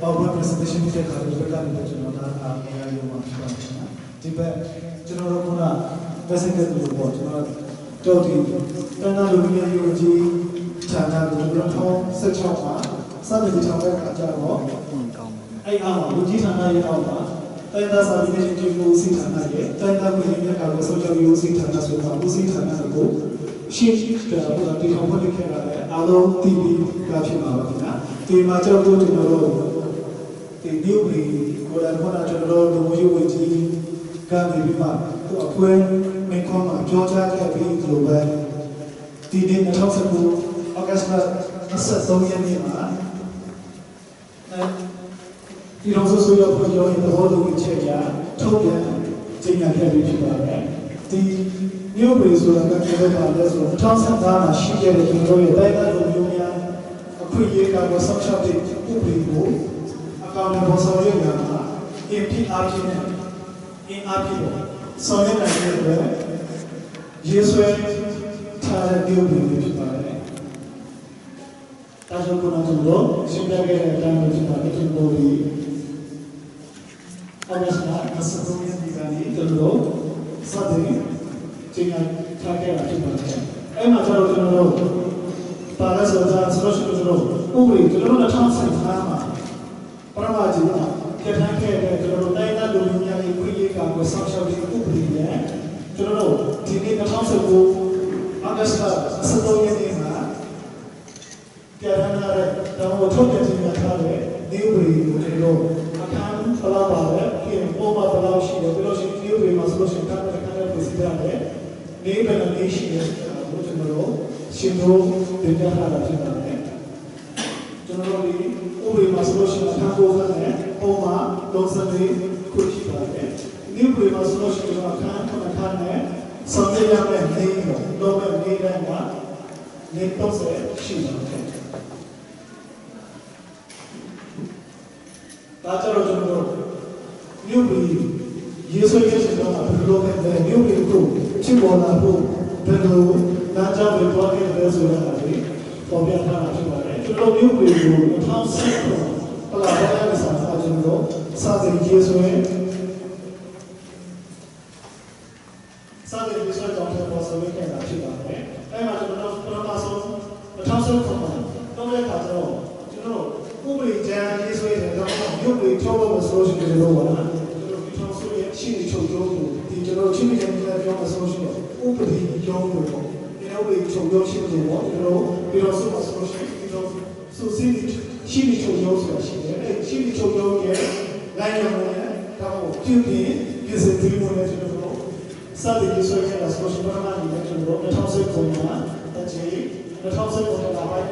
PowerPoint presentation ဖြစ်တဲ့ခါတွေဘက်ကနေကျွန်တော်ဒါနေရာယူမှာဖြစ်ပါတယ်နော်ဒီဘက်ကျွန်တော်တို့က basic တူပေါ့ကျွန်တော်တို့ဒီတန်းသားလူမျိုးရေးကြီးဌာနကို2016မှာစတင်တည်ထောင်တဲ့အခါကျတော့အဲ့အောက်မှာလူကြီးဌာနရဲ့အောက်မှာတိုင်းသားစာပေနဲ့ဒီလိုစီဌာနရဲ့တိုင်းသားပြည်နယ်ကာကွယ်ဆောင်ရွက်ရေးစီဌာနဆိုတာဦးစီးဌာနကိုရှင်းပြတော့ဒီကောင်ဖွဲ့ခဲ့ရတယ်အားလုံးတီဗီကဖြစ်မှာပါခင်ဗျာဒီမှာကျွန်တော်တို့ဒီnew ကိုလာတော့ကျွန်တော်တို့လူမျိုးရေးကြီးကနေပြီးမှသူအခွင့်မင်းကောင်းမှာပြောကြားခဲ့ပြီးလိုပဲဒီနေ့2019ဩဂတ်လ23ရက်နေ့မှာဒီလိုဆိုရဖို့ရောရင်တော်တော်ကြီးချက်ရထုတ်ပြန်ကြေညာခဲ့ပြီးဖြစ်ပါတယ်ဒီမြို့ပြည်ဆိုတာကပြောတာလဲဆိုတော့2015မှာရှိခဲ့တဲ့ကျွန်တော်ရဲ့တိုင်းသားလူမျိုးများအခွင့်အရေးကဝဆောက်ရှောက်တဲ့ဥပဒေကိုအကောင်အထည်ပေါ်ဆောင်ရွက်ရမှာ APR ဖြစ်နေ AR ဖြစ်ပေါ်ဆောင်ရွက်နိုင်တဲ့အတွက်ရေးဆွဲထားတဲ့မြို့ပြည်ဖြစ်ပါတယ်ဒါကြောင့်ကျွန်တော်ရှင်းပြခဲ့တဲ့အတိုင်းဖြစ်ပါတယ်ကျွန်တော်ဒီအမစနာအစဆုံးရည်ကနေကျွန်တော်စတဲ့ကျင်းထားခဲ့တာဖြစ်ပါတယ်အဲ့မှာကျွန်တော်ပါလာဆိုတာဆိုလို့ရှိရင်ကျွန်တော်ဥပဒေကျွန်တော်2015မှာပရမကြီးကကထမ်းခဲ့တဲ့ကျွန်တော်တိုင်းသားလူမျိုးများရဲ့ခွင့်ရေးကောင်ကိုဆောက်ရှောက်တဲ့ဥပဒေနဲ့ကျွန်တော်ဒီနေ့2019အောက်ဂတ်လ23ရက်နေ့မှာပြန်လာတဲ့တောင်းထုတ်ပြန်ခြင်းများထားတဲ့ဒီဥပဒေကိုကျွန်တော်အခန်းဘလာပါပဲပြင်ပေါ်မှာဘလာရှိတယ်ပြီးလို့ရှိရင်ဒီဥပဒေမှာဆိုလို့ရှိရင်การတဲ့ပြည်စည်းတဲ့နေဗလနေရှိတဲ့ကျွန်တော်ရှင်တို့တင်ပြထားတာဖြစ်ပါတယ်ကျွန်တော်ဒီဥပဒေမှာဆိုလို့ရှိရင်အခန်းပေါ်နဲ့ပေါ်မှာ34ခုရှိပါတယ်ဒီဥပဒေမှာဆိုလို့ရှိရင်အခန်းခန်းနဲ့ဆောင်ရွက်ရမယ့်နေတော့မဲ့နေတိုင်းကနေ30ရှိပါတယ်ဒါကြတော့ကျွန်တော်မြို့ပြည်ရေးဆွဲရတဲ့တော့ဘယ်လိုလဲမြို့ပြည်ကိုချစ်ပေါ်လာဖို့ဘယ်လိုလမ်းကြောင်းတွေတွားခဲ့လဲဆိုတာလေပေါ်ပြထားတာဖြစ်ပါတယ်ကျွန်တော်မြို့ပြည်ကို2010ပလာဘာရစာအကျွန်တော်စာသင်ရေးဆွဲကြောင့်ပေါ်ဆွဲခဲ့တာဖြစ်ပါတယ်အဲ့မှာကျွန်တော်ပထမဆုံး2010မှာတော့တဲ့အခါကျတော့ကျွန်တော်ဥပဒေကြမ်းရေးဆွဲတဲ့တော့မြို့ပြည်ချုပ်လို့ဆိုလို့ရှိရင်တော့ပါရှိနေချုပ်ရုံးကိုဒီကျွန်တော်ချင်းချင်းနဲ့ပြောမှဆိုလို့ရှိရင်ဥပဒေရုံးကိုပေါ့ဒီဥပဒေချုပ်ရုံးရှိတယ်ပေါ့ကျွန်တော်ပြီးတော့ဆိုမှဆိုလို့ရှိရင်ပြီးတော့ဆိုစီရှိနေချုပ်ရုံးဆိုတာရှိတယ်အဲရှိနေချုပ်ရုံးရဲ့လိုင်းရုံးနဲ့ဒါမှမဟုတ်ပြည်ပြည်စစ်တီးဝင်တဲ့ကျွန်တော်စာရင်းဆွဲခဲ့တာဆိုလို့ရှိရင်ဘာမှမလုပ်ကျွန်တော်2019မှာတချီ2019မှာပိုင်း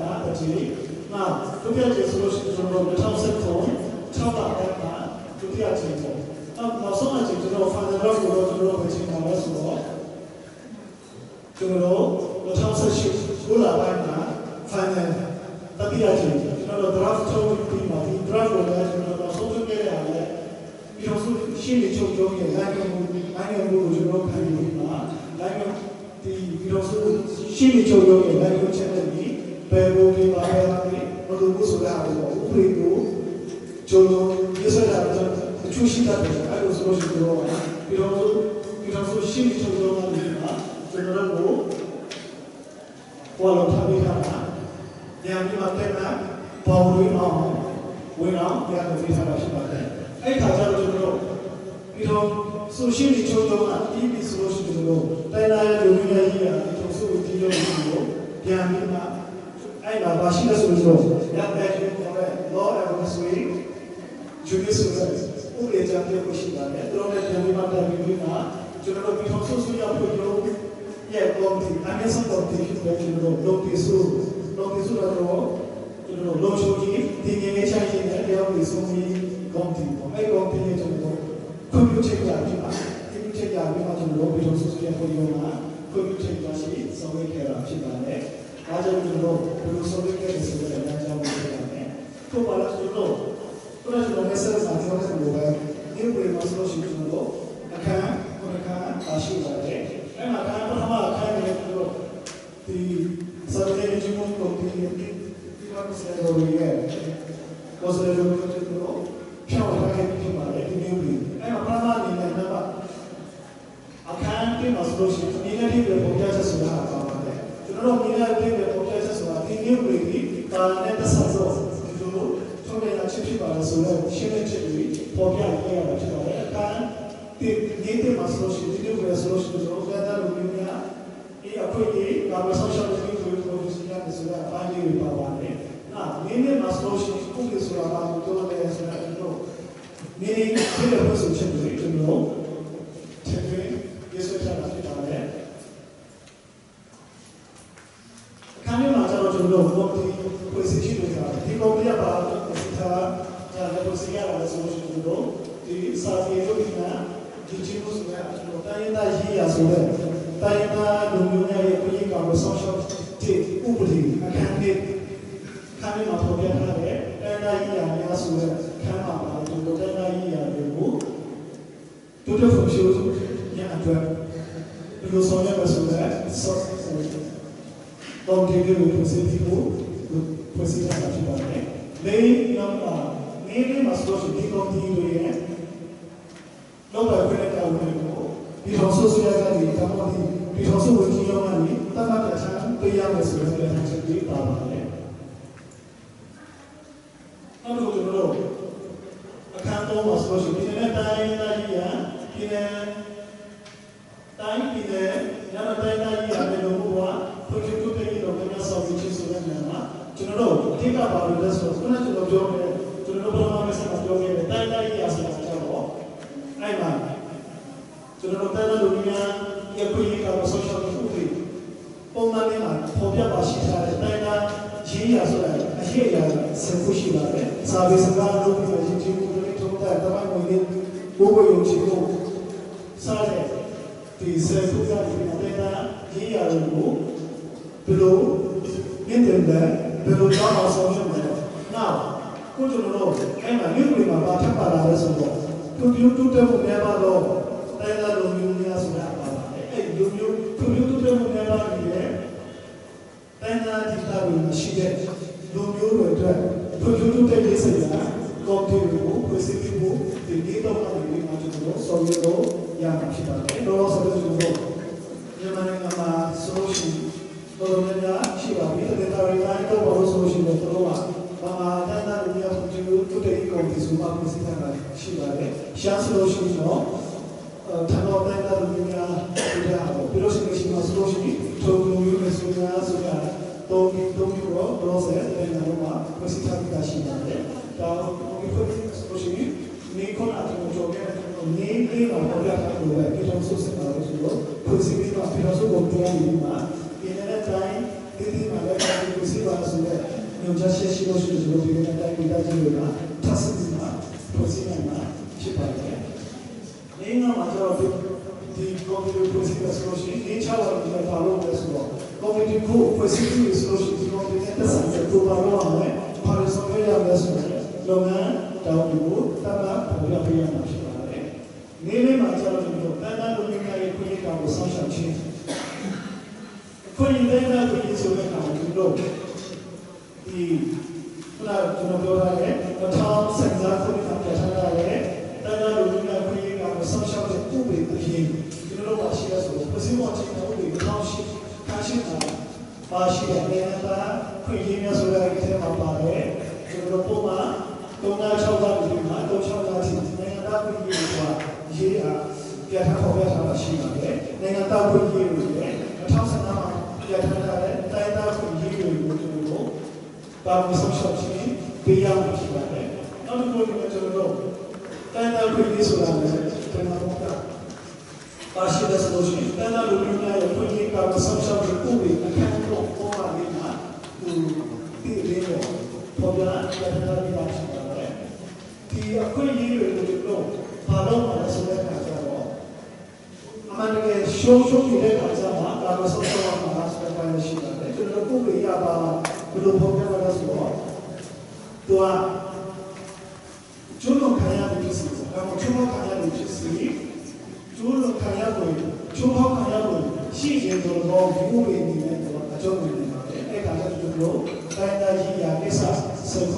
တာတချီနောက်ဒုတိယကျဆိုလို့ရှိရင်ကျွန်တော်2019 6လပိုင်းမှာဒုတိယကျပေါ့နောက်ဆုံးအချိန်ကျွန်တော် final draft ကိုတော့ကျွန်တော်ပဲချိန်ထားလို့ဆိုတော့ကျွန်တော်2018ကိုလာပိုင်းမှာ final တတိယချိန်ကျွန်တော် draft ထုတ်ပြီးမှဒီ draft ကိုလည်းကျွန်တော်ဆုံးဖြတ်ခဲ့ရတယ်ပြီးတော့ရှင်းနေချုပ်ရုံးရဲ့ line ကိုကျွန်တော်ခံယူပြီးမှ line ဒီပြီးတော့ရှင်းနေချုပ်ရုံးရဲ့ line ကိုချက်တဲ့ပြီးဘယ်လိုဒီပါလဲဘယ်လိုကိုဆိုတာကိုဥပဒေကိုကျွန်တော်ရေးဆွဲတာအထူးရှိတာတယ်အဲ့လိုဆိုလို့ရှိရင်တော့ပြီးတော့ရှင်းချုပ်တော့မှာကျွန်တော်တို့ဘောလုံးထားပြီးတာညံပြီးမှတက်တာပေါ်ဝင်အောင်ဝင်အောင်ပြန်ပြီးထားတာရှိပါတယ်အဲ့ခါကျတော့ကျွန်တော်ပြီးတော့ဆိုရှင်းချုပ်တော့မှာပြီးပြီဆိုလို့ရှိရင်တော့တိုင်းလာရဲ့လူမျိုးကြီးကဒီလိုဆိုပြီးတော့ပြန်ပြီးမှအဲ့မှာပါရှိတဲ့ဆိုတော့ရတဲ့ကျွန်တော်ရဲ့ law advocacy judicial serviceဥပဒေကြမ်းပြောရှိပါတယ်သူတို့လည်းပြန်ပြီးမှတက်ပြီးမှကျွန်တော်တို့ပြီးတော့ဆိုရဖို့ရောရဲ့ကော်မတီအနည်းဆုံးကော်မတီဖြစ်တဲ့ကျွန်တော်တို့လုပ်ပြီးဆိုတော့ကျွန်တော်တို့လုံချိုကြီးဒီငင်းငယ်ချိုင်းကြီးနဲ့ပြောပြီးဆုံးပြီးကော်မတီပေါ့အဲ့ကော်မတီနဲ့ကျွန်တော်တို့ခွင့်ပြုချက်ရပြီးမှခွင့်ပြုချက်ရပြီးမှကျွန်တော်တို့ပြီးတော့ဆိုရဖို့ရောမှာခွင့်ပြုချက်ရရှိဆောင်ရွက်ခဲ့တာဖြစ်ပါတယ်ဒါကြောင့်ကျွန်တော်တို့ဘယ်လိုဆောင်ရွက်ခဲ့လဲဆိုတဲ့လမ်းကြောင်းကိုပြောပါမယ်ခုပါလာကျွန်တော်တို့ကျွန်တော်လည်းဆက်စားပြောတဲ့လိုပဲဒီပြည်မှာဆိုလို့ရှိရင်ကျွန်တော်အခန်းပါရှိပါတယ်အဲ့မှာအခန်းပထမအခန်းနဲ့ကျွန်တော်ဒီစာရေးဂျီမုန်ကိုဒီမှာဆက်လို့ရ was the I can't think of solution. Community will progress as well. Community will progress as well. The new baby, net the size of the achieve by the solar, she for the idea of the native solution, the new solution to the Lumia, a quickly, our social media will produce the solar, finding power. Now, many solutions, who is about to go there as well. Meaning, the person to know. Yes, we can you imagine what you know what the position are? The company about the solution to know the Savio, the Jews, Diana Hias, Diana Lumina, social take Ubudi, a candidate coming up for Gana, and I Yasu, come up to the Dana to the function. Because on never saw that, don't give you to see people who proceed at they mainly must go to the community. No, I couldn't it also says it also will give your money, but not the time the youngest will be power. Not go to the road. A candle must go to the time in the Yanatana Yamelua, put you to take it on the South, which is to know, think about this was going to the job to the Noble of the Tana years of the I man. To the Notana Lumia, Yakuika, social food. Oh, Manina, Pobia Bashita, Tana, Gia, Ahia, Sepushima, Savisana, Lupi, to that, the one we did, Bobo Yochiko, Sade. The circle that here below, in there, below John social there. Now, go to the Lord, and I knew him about Tapara as well. Could you do them never know? Then I don't use as well. Could you do them never be there? Then I did not win. She did. Do you return? Could you do this again? Go to you, receive you, the need of money, so you go. No solution. She will be the solution of the Roma. Then we have to take on this woman. She has solution. No, Tano Dana Piloshin solution to Suya, Tokyo, Rose, and Roma, Positaka Shina. Now, we put solution. Nikon namely it also possibly also in a time, this my receive us you just she was to be in a time without Tassima, Prosina, Chipaka. In a matter of the computer procedure solution, each hour we have followed as well. Computer cool, procedure solution, computer science, to Barone, Parisomia as well. Loman, down the wood, Tama, Pia. Maybe my child will not looking at a quick out of social change. Could you then have to use your account to know the town sends out for the Katana, then looking at quick out of social change, the king. You know what she has, because you want to know the township, Kashina, Bashi, and Queen as well as Temapare, to the Puma, don't know how to do my don't show get her for better machine. Then I thought we hear a thousand get her died from here to go. But with some shopping, beyond machine. Not going to the road. Then I bring this one. But she does motion. Then I will bring a quickly car with some shopping. I can't go over to be there for the reaction. The aquarium will go. Paloma as well. Among social media, I was also on the sheet. To the Kubi about Kudu as well. To Juno Kaya, which is Chumo Kaya, which is Juno Kaya, Chumo Kaya, she is the law of moving a job. I got to go. Then I hear Esa, so the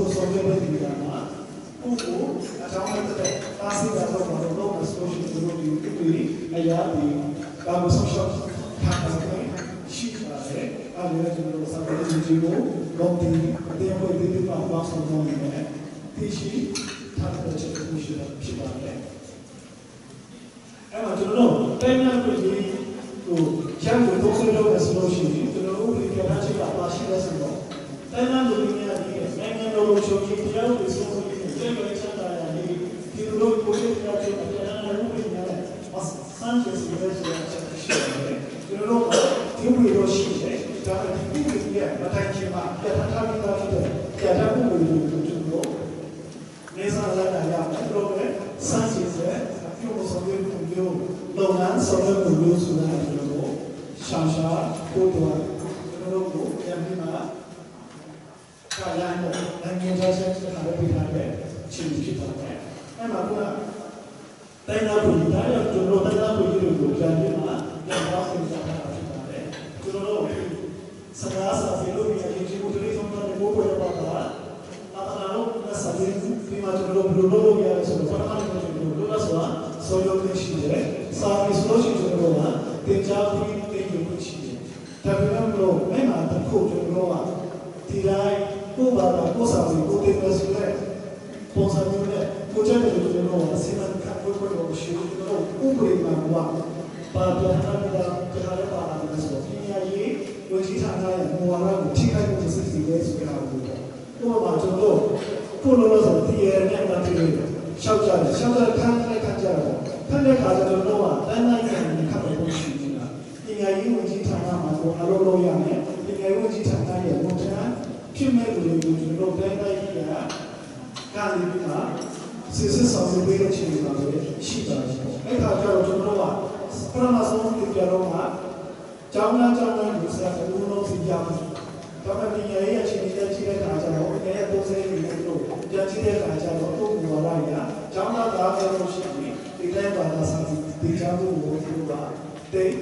ကာမဆုံးရှုံးထားတယ်ရှိပါတယ်အဲ့ဒါကျွန်တော်စာပေကြီးကိုလောကီတရားဝင်ဒီမှာပါဆောင်နေတယ်သိရှိထားတဲ့ချက်ကိုရှိဖြစ်ပါတယ်အဲ့မှာကျွန်တော်တိုင်းနာပြည်ကိုရန်ကုန်သုံးဆွဲလို့ဆိုလို့ရှိရင်ကျွန်တော်တို့ဒီကနေ့ကပါရှိတဲ့ဆိုတော့တိုင်းနာလူမျိုးများဒီနိုင်ငံတော်ကိုချုပ်ပြီးတရားဝင်ဆုံးဖြတ်ပြီးကျေဝဲချတာရည်ဒီလိုကိုယ်ရဲ့တရားတွေအများကြီးလုပ်နေရတယ်ဆန်းကျင်စီရဲဆိုတဲ့ချက်ရှိတယ်ကျွန်တော်တို့ဒီလိုလိုရှိတယ်ဒါပေမဲ့ဒီပြည်ရဲ့မတိုင်ခင်မှာပြဋ္ဌာန်းပြီးသားဖြစ်တဲ့ပြဋ္ဌာန်းမှုတွေကိုကျွန်တော်နေစားလာတာရမယ်ဘယ်လိုလဲစမ်းစစ်တဲ့အပြုအမူဆောင်ရွက်မှုမျိုးလုပ်ငန်းဆောင်ရွက်မှုမျိုးဆိုတာကျွန်တော်ရှာကိုတော့ကျွန်တော်တို့ပြန်ပြီးမှကာလနဲ့နိုင်ငံခြားဆက်ဆံရေးပြည်ထားတဲ့ခြေဖြစ်ပါတယ်အဲ့မှာကတိုင်းနာပြည်ဒါရကျွန်တော်တိုင်းနာပြည်တွေကိုပြန်ပြီးမှပြန်သွားပြင်ကြတာဖြစ်ပါတယ်ကျွန်တော်တို့စကားစာပေလို့ပြန်ကြည့်ဖို့တလေးဆုံးတဲ့ဘိုးဘွယ်တော်ကအာသနာလို့စာပေဒီမှာကျွန်တော်တို့ဘယ်လိုလုပ်ရလဲဆိုတော့ပထမဆုံးကျွန်တော်တို့ဆိုတာဆော်ရုံးရှိတယ်စာပေဆိုလို့ရှိရင်ကျွန်တော်ကတင်ကြားပြီးတင်ယူလို့ရှိတယ်ဒါပေမဲ့လို့အဲ့မှာတစ်ခုကျွန်တော်ကဒီတိုင်းကိုဘာသာကိုစာပေကိုတင်ပြဆိုတဲ့ပုံစံမျိုးနဲ့ကိုချက်တယ်ကျွန်တော်ကစီမံခန့်ခွဲလို့ရှိရင်ကျွန်တော်ဥပဒေမှာကပါပြန်ထားတာကျွန်တော်လည်းပါလာတယ်ဆိုတော့ပညာရေးဝန်ကြီးဌာနရဲ့မူဝါဒကိုထိခိုက်မှုစစ်စစ်လေးဆိုတာကိုဥပမာကျွန်တော်ကိုလိုလို့ဆိုဒီရနဲ့မှတည်းရှောက်ကြတယ်ရှောက်တဲ့ခန်းနဲ့ခန်းကြတော့ခန်းတဲ့ခါကျတော့တော့တိုင်းတိုင်းနဲ့ခပ်လို့ရှိနေတာပညာရေးဝန်ကြီးဌာနမှာကိုအလုပ်လုပ်ရမယ်ပညာရေးဝန်ကြီးဌာနရဲ့ဝန်ထမ်းဖြစ်မဲ့လူတွေကိုကျွန်တော်တိုင်းတိုင်းကကာလီပြီးမှစစ်စစ်ဆောင်ရွက်ပေးတဲ့အခြေအနေမှာရှိပါတယ်အဲ့ခါကျတော့ကျွန်တော်ကပထမဆုံးဒီကြတော့မှာကျောင်းသားလူစားအလုံးလုံးစီကြတယ်ဒါပေမဲ့ပညာရေးအခြေအနေတက်ကြည့်တဲ့အခါကျတော့ပညာရေးပုံစံတွေလို့ပြန်ကြည့်တဲ့အခါကျတော့ပုံပေါ်လာရကျောင်းသားသားပြောလို့ရှိရင်ဒီတိုင်းပါတာစာဒီကျောင်းကိုတို့ကတိတ်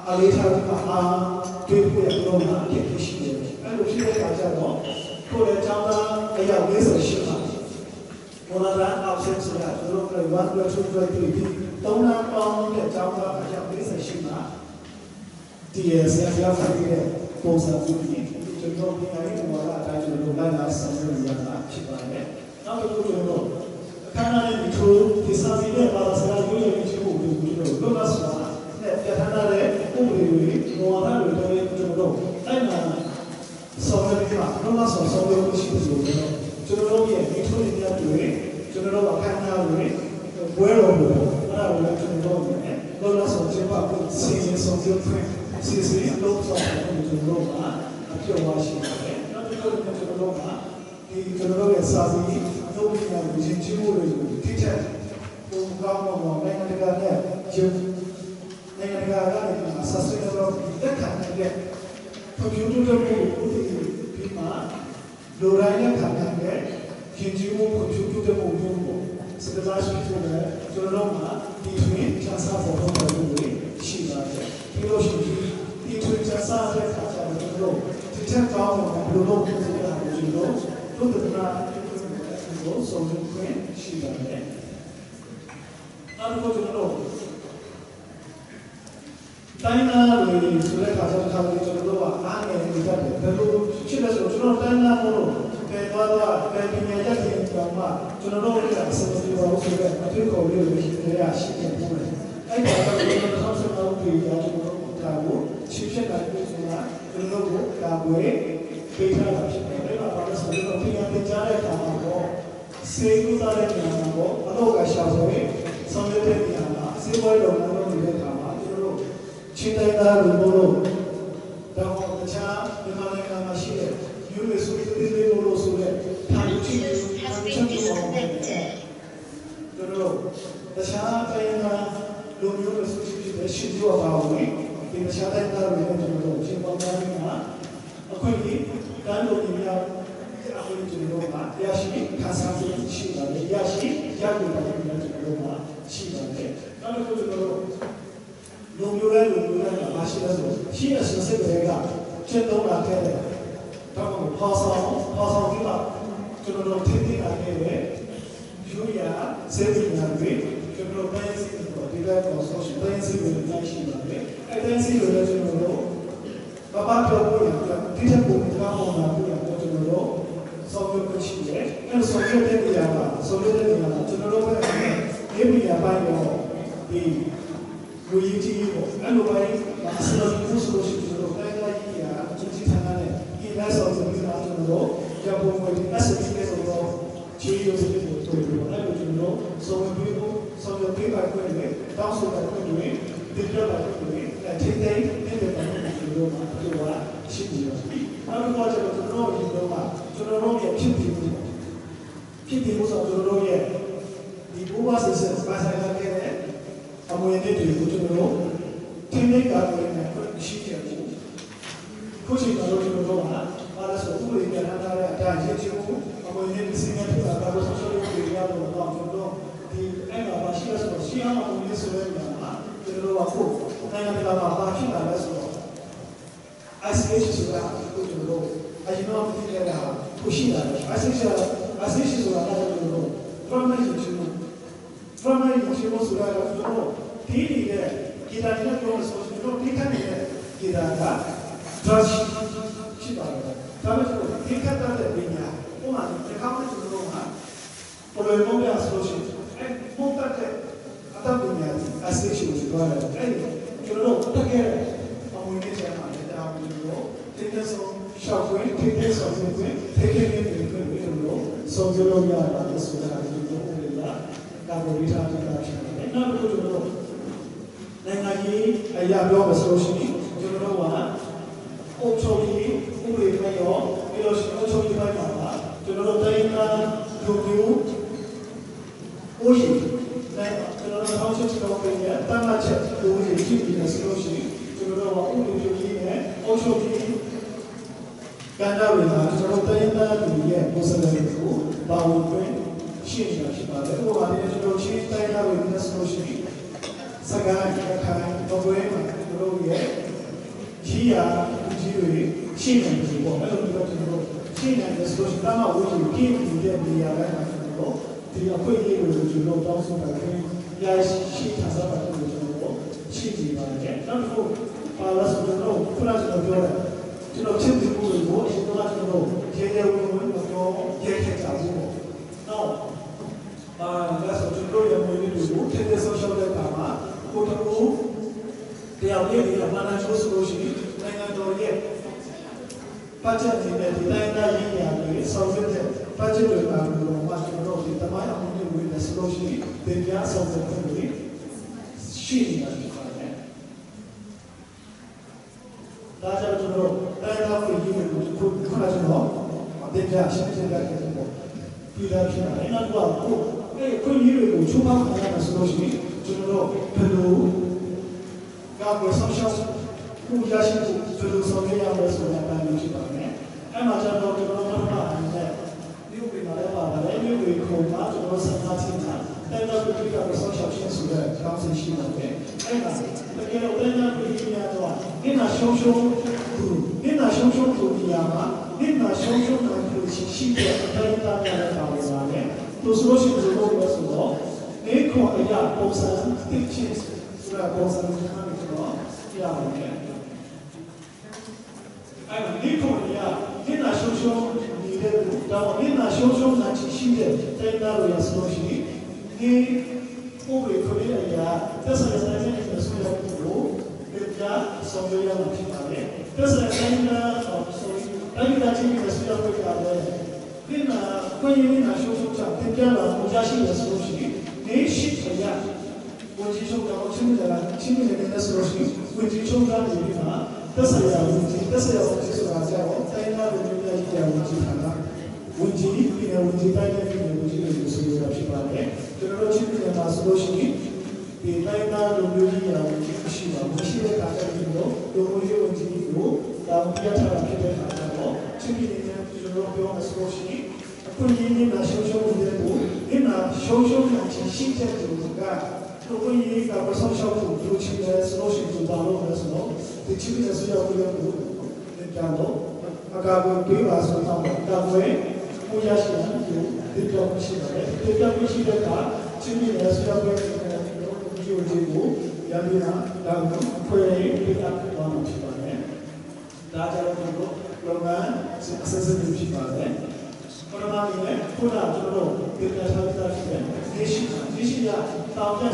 အလေးထားပြီးတွေ့ဖို့ရတော့မှာဖြစ်ရှိတယ်အဲ့လိုဖြစ်တဲ့အခါကျတော့ကိုယ်ရဲ့ကျောင်းသားအရာ48ပါဘောလာရာအောက်ဆက်ဆိုတာတို့က1 2 3 3တောင်းတာပေါင်းတဲ့ကျောင်းသားအရာ48ပါဒီရဆရာဖတ်တဲ့ပုံစံမျိုးကြီးကျွန်တော်ပညာရေးဘောလာအတိုင်းကျွန်တော်လိုက်လာဆောင်ရွက်ရတာဖြစ်ပါတယ်နောက်တစ်ခုကျွန်တော်အခမ်းအနားနဲ့ဒီထိုးဒီစာပေနဲ့ဘာသာစကားမျိုးရဲ့ချို့ကိုကျွန်တော်လောကဆိုတာနဲ့ပြဋ္ဌာန်းတဲ့ဥပဒေတွေဘောလာတွေတော့ကျွန်တော်အဲ့မှာဆောင်ရွက်ပြီးတော့လောကဆောင်ရွက်လို့ရှိတယ်ဆိုတော့ကျွန်တော်ရဲ့ဒီထိုးတွေတွေကျွန်တော်အခမ်းအနားတွေဘွဲတော်တွေအဲ့ဒါကိုလည်းကျွန်တော်လောကဆောင်ချက်ပါကိုစီစဉ်ဆောင်ရွက်ခွင့်စီစဉ်လို့ဆိုတော့ကျွန်တော်ကအပြောပါရှိတယ်။နောက်တစ်ခုကကျွန်တော်ကဒီကျွန်တော်ရဲ့စာပေလုပ်ပြီးရတဲ့ချင်းချင်းမှုတွေကိုထိချက်ပုံကောင်းတော့နိုင်ငံတကာနဲ့ကျုပ်နိုင်ငံတကာကလည်းဆက်ဆွေးတော့တက်ခါနေတဲ့ကွန်ပျူတာကိုဒီမှာလိုရိုင်းနဲ့ခံရတဲ့ချင်းချင်းမှုကွန်ပျူတာကိုဘုံကိုစကားပြောဆိုတဲ့ကျွန်တော်ကဒီတွင်ချမ်းသာဖို့တော့ရှိပါတယ်။ဒီလိုရှိဒီထွေးချစားတဲ့အခါကျတော့ဒီချက်ကောင်းတော့ဘယ်လိုလုပ်ဖို့လဲဆိုတာကိုကျွန်တော်တို့ကကိုဆုံးဖြတ်ခွင့်ရှိပါတယ်။နောက်တစ်ခုကျွန်တော်တိုင်းနာတွေဆိုတဲ့အခါကျတော့ကျွန်တော်တို့ကအားငယ်နေကြတယ်ဘယ်လိုဖြစ်လဲဆိုတော့ကျွန်တော်တိုင်းနာမို့လို့ပဲသွားပဲပညာတတ်တဲ့ကောင်မှကျွန်တော်တို့ကဆက်ပြီးတော့ဆိုတဲ့အတွေ့အကြုံလေးတွေရှိတယ်ရှိတယ်ပို့တယ်။အဲ့ဒါကကျွန်တော်တို့ဆောက်လုပ်ပြီးတော့ကျွန်တော်တို့ဒါကိုချစ်ချက်တိုင်းဆိုတာကျွန်တော်တို့ကာကွယ်ပေးထားတာဖြစ်တယ်။ဒါကဘာလို့ဆိုတော့ပညာသင်ကြားတဲ့အခါမှာတော့စေကူစားတဲ့နေရာမှာတော့အတော့ကရှာဆိုရင်ဆောင်ရွက်တဲ့နေရာမှာစေပွဲတော်မှာလုပ်နေတဲ့အခါမှာကျွန်တော်တို့ချင်းတိုင်းသားလူမျိုးတို့တော့တခြားမြန်မာနိုင်ငံမှာရှိတဲ့ယူရီဆိုတဲ့ဒီလိုလိုဆိုတဲ့ထိုင်ချီချက်တို့တို့တခြားတိုင်းသားလူမျိုးတွေဆိုတဲ့ရှိကြပါဝင်ဒီတခြားတိုင်းသားတွေနဲ့ကျွန်တော်တို့ချင်းပေါင်းသားတွေမှာအခုဒီတန်းလို့ပြရအခုကျွန်တော်တို့ကရရှိခါစားမှုရှိပါတယ်ရရှိရယူပါတယ်ကျွန်တော်တို့ကရှိပါတယ်နောက်တစ်ခုကျွန်တော်တို့လူမျိုးတိုင်းမရှိတဲ့ဆိုရှိတဲ့စစတွေကကျင့်သုံးလာခဲ့တယ်တော့ပေါ်ဆောင်ပြီးတော့ကျွန်တော်တို့ထင်နေတာခဲ့တယ်ယူရစေတီနာတွေကျွန်တော်တိုင်းစီကိုဒီလိုဆို ဘာပြောလို့ရဒီတဲ့ပုံကကောင်းလာပြီးတော့ကျွန်တော်တို့ဆောင်းရုပ်ရှိတယ်အဲ့ဆောင်းရုပ်တဲ့နေရာမှာဆောင်းရုပ်တဲ့နေရာမှာကျွန်တော်တို့ပဲဒီနေရာပိုင်းတော့ဒီလူကြီးပေါ့အဲ့လိုပဲအစလို့ဘူးဆိုလို့ရှိရင်ကျွန်တော်တိုင်းတိုင်းကြီးရာအချင်းချင်းဆန်းတဲ့ဒီလက်ဆောင်စပြီးတော့ကျွန်တော်တို့ရပုံဝင်ဒီ SPK ဆိုတော့ချီရိုးစစ်ကိုတွေ့ပြီးတော့အဲ့လိုကျွန်တော်ဆောင်းပြီးဖို့ဆောင်းရုပ်ပေးပါခွင့်နဲ့တောင်းဆိုပါခွင့်နဲ့ဒီကြောက်ပါခွင့်နဲ့ထိတ်ထိတ်နေတဲ့ပုံစံမျိုးမှာဒီကရှိနေတယ်နောက်တစ်ခါကျတော့ကျွန်တော်တို့ရဲ့ဖြစ်တည်မှုဆိုကျွန်တော်တို့ရဲ့ဒီဘူဝါစစ်စစ်ပါဆိုင်လာခဲ့တဲ့အမွေအနှစ်တွေကိုကျွန်တော်တို့ထိန်းသိမ်းကာကွယ်နိုင်ဖို့ရှိခဲ့တယ်ခုချိန်မှာကျွန်တော်တို့ကဘာလဲဆိုဥပဒေပြဋ္ဌာန်းထားတဲ့အတိုင်းရည်ချင်းမှုအမွေအနှစ်စီမံပြတာဘာလို့ဆိုရှယ်မီဒီယာတော့ကျွန်တော်တို့ဒီအဲ့မှာပါရှိရဆိုရှင်းအောင်အမွေအနှစ်ဆိုတဲ့နေရာမှာကျွန်တော်တို့ကဖို့နိုင်ငံတကာမှာပါရှိတာလဲဆိုတော့ ICH ဆိုတာကိုကျွန်တော်တို့အရင်တော့သိခဲ့တာကိုရှိတာ ICH ဆိုတာလည်းကျွန်တော်တို့ primary ဆိုတာကကျွန်တော်တို့ဒီနေတဲ့ဂီတာနဲ့ပြောလို့ဆိုကျွန်တော်ဒီခက်နေတဲ့ဂီတာက brush ရှိပါတယ်ဒါပေမဲ့ဒီခက်တဲ့ပညာဟိုမှာဒီကောင်းတဲ့ကျွန်တော်တို့မှာပေါ်လွင်ပုံပြဆိုလို့ရှိရင်အဲ့ပုံတက်တဲ့အတတ်ပညာကြီး ICH ကိုပြောတယ်အဲ့ကျွန်တော်တို့တက်ခဲ့တဲ့အမွေအနှစ်တွေမှာလည်းဒါမျိုးလို့ဒီကဆုံးရှောက်ခွင့်ထိတဲ့ဆောင်ခွင့်ထိတဲ့နေတွေလို့ဆုံးဖြတ်လို့ရတာလို့ဆိုတာဒီလိုမျိုးလာကာဗီတာတာရှိတယ်နောက်တစ်ခုကျွန်တော်တို့နိုင်ငံကြီးအရာပြောမဆိုရှင်ကျွန်တော်တို့ကအုပ်ချုပ်ရေးဥပဒေတွေရောပြီးတော့အုပ်ချုပ်ရေးပိုင်းမှာကျွန်တော်တို့တိုင်းသားလူမျိုးအိုးရှိနဲ့ကျွန်တော်တို့အောက်ချက်ကျွန်တော်ပြင်ရတမ်းမှတ်ချက်လူကြီးကြည့်ပြီးဆိုလို့ရှိရင်ကျွန်တော်တို့ကဥပဒေကြီးနဲ့အုပ်ချုပ်ရေးကဏ္ဍတွေမှာကျွန်တော်တို့တိုင်းသားလူရဲ့ပုံစံတွေကိုပါဝင်ခွင့်ရှိနေတာဖြစ်ပါတယ်။ဟိုမှာလည်းကျွန်တော်ချင်းတိုင်းသားတွေနဲ့ဆိုလို့ရှိရင်စကားကြခိုင်တော့ဘယ်မှာကျွန်တော်ရဲ့ကြီးရာကြီးတွေရှိနေတယ်ပေါ့အဲ့လိုမျိုးကျွန်တော်ရှိနေတယ်ဆိုတော့ဒါမှဝိသုကိတဲ့နေရာတိုင်းမှာကျွန်တော်ဒီအခွင့်အရေးတွေကိုကျွန်တော်တောင်းဆိုတာခင်ရရှိထားတာပါလို့ကျွန်တော်ရှိနေပါတယ်။နောက်တစ်ခုပါလာဆိုတော့ခုနကကျွန်တော်ပြောတယ်ကျွန်တော်ချင်းဒီကိုကိုအရင်ကကျွန်တော်ရေရေဝင်ဝင်တော့ရေခဲချဘူးပေါ့။နောက်ဒါဆိုကျွန်တော်ရဲ့မွေးနေ့တွေကိုထည့်တဲ့ social တဲ့အခါမှာကိုတကူတရားရေးရပါလာဆိုလို့ရှိရင်နိုင်ငံတော်ရဲ့ budget နဲ့ဒီတိုင်းသားရေးရာတွေဆောက်တဲ့ budget တွေမှာတော့ကျွန်တော်ဒီတမိုင်းအမှုတွေဝင်တဲ့ဆိုလို့ရှိရင်တရားဆောက်တဲ့ပုံတွေရှိနေတာဖြစ်ပါတယ်။ဒါကြောင့်ကျွန်တော်တိုင်းသားကိုရေးလို့ခုနကကျွန်တော်တရားရှင်းပြခဲ့တယ်ပေါ့ပြည်သားဖြစ်တယ်။နောက်တော့ခွင့်ရတွေကိုချိုးဖောက်ခံရမှာဆိုလို့ရှိရင်ကျွန်တော်ဘယ်လိုကဆောက်ရှောက်ခုရရှိဖို့ဘယ်လိုဆောင်ရွက်ရမလဲဆိုတာအပိုင်းဖြစ်ပါမယ်။အဲ့မှာကျွန်တော်တို့ဘာမှမနဲ့ဒီဥပဒေမှာလည်းပါတယ်ဒီဥပဒေကိုမှကျွန်တော်စကားချင်းတာအဲ့တော့ဒီကဆောက်ရှောက်ရှင်းဆိုတဲ့ကောင်းစီရှိပါတယ်။အဲ့ဒါတကယ်လို့တိုင်းသားပြည်များတော့ဒီမှာရှုံရှုံဒီရာမှာဒီမှာရှုံနိုင်လို့ရှိတဲ့အတိုင်းသားများလည်းပါဝင်ပါတယ်။သူဆိုလို့ရှိရင်တို့လို့ဆိုတော့ဒီခွန်အရာပုံစံတစ်ချင်းဆိုတာပုံစံမျိုးနဲ့တော့ရပါတယ်။အဲ့ဒီခွန်အရာဒီနာရှုံနေတဲ့တော့ဒီနာရှုံနိုင်ရှိတဲ့တိုင်းသားတွေဆိုလို့ရှိရင်ဒီဥပဒေခွင့်အရာသက်ဆိုင်တဲ့နိုင်ငံတွေဆိုတော့တရားဆောင်ရွက်ရမှာဖြစ်ပါတယ်။သက်ဆိုင်တဲ့နိုင်ငံဆိုရင်အဲ့ဒီတိုင်းပြည်တွေဆိုတော့ရတယ်။ဒီမှာခွင့်ရင်းနာရှုံချတင်ပြလာမှုရရှိရဆိုလို့ရှိရင်ဒီရှိခရဝန်ကြီးချုပ်တော်ချင်းတွေကဆိုလို့ရှိရင်ဝန်ကြီးချုပ်ကနေပြီးမှသက်ဆိုင်ရာဝန်ကြီးဆိုတာကြောင့်တိုင်းသားလူမျိုးရဲ့ကြာဝန်ကြီးဌာနဝန်ကြီးပြည်နယ်ဝန်ကြီးတိုင်းနဲ့ပြည်နယ်ဝန်ကြီးတွေဆိုရဖြစ်ပါတယ်။ကျွန်တော်တို့ချင်းပြည်နယ်မှာဆိုလို့ရှိရင်ဒီတိုင်းသားလူမျိုးကြီးရာဝန်ကြီးရှိပါမရှိတဲ့အခါကျတော့လူမျိုးရေးဝန်ကြီးကိုတာဝန်ပြထားတာဖြစ်တဲ့အခါကျတော့ချင်းပြည်နယ်မှာကျွန်တော်ပြောမှဆိုလို့ရှိရင်အခုရင်းနေတာရှုံနေတဲ့ကိုဒီမှာရှုံနိုင်ချင်းရှိတဲ့သူကတို့ကိုရေးကပဆောင်ရှောက်ဖို့တို့ချီလဲဆိုလို့ရှိရင်ဘာလို့လဲဆိုတော့ဒီချီတဲ့ဆရာကိုလည်းဒီကတော့အကာအကွယ်ပေးပါဆိုတော့ကာကွယ်ကိုရရှိတယ်ဒီတော့ရှိတယ်ဒီတော့ရှိတဲ့ကချီတဲ့ဆရာကိုဒီကိုရပြီးတာဒါကိုခွဲရေးပြတာတော့ဖြစ်ပါတယ် Raja Roman, Assassin Shipare. Paramani, Puna, Joro, Gita, Nishiya, Tauja,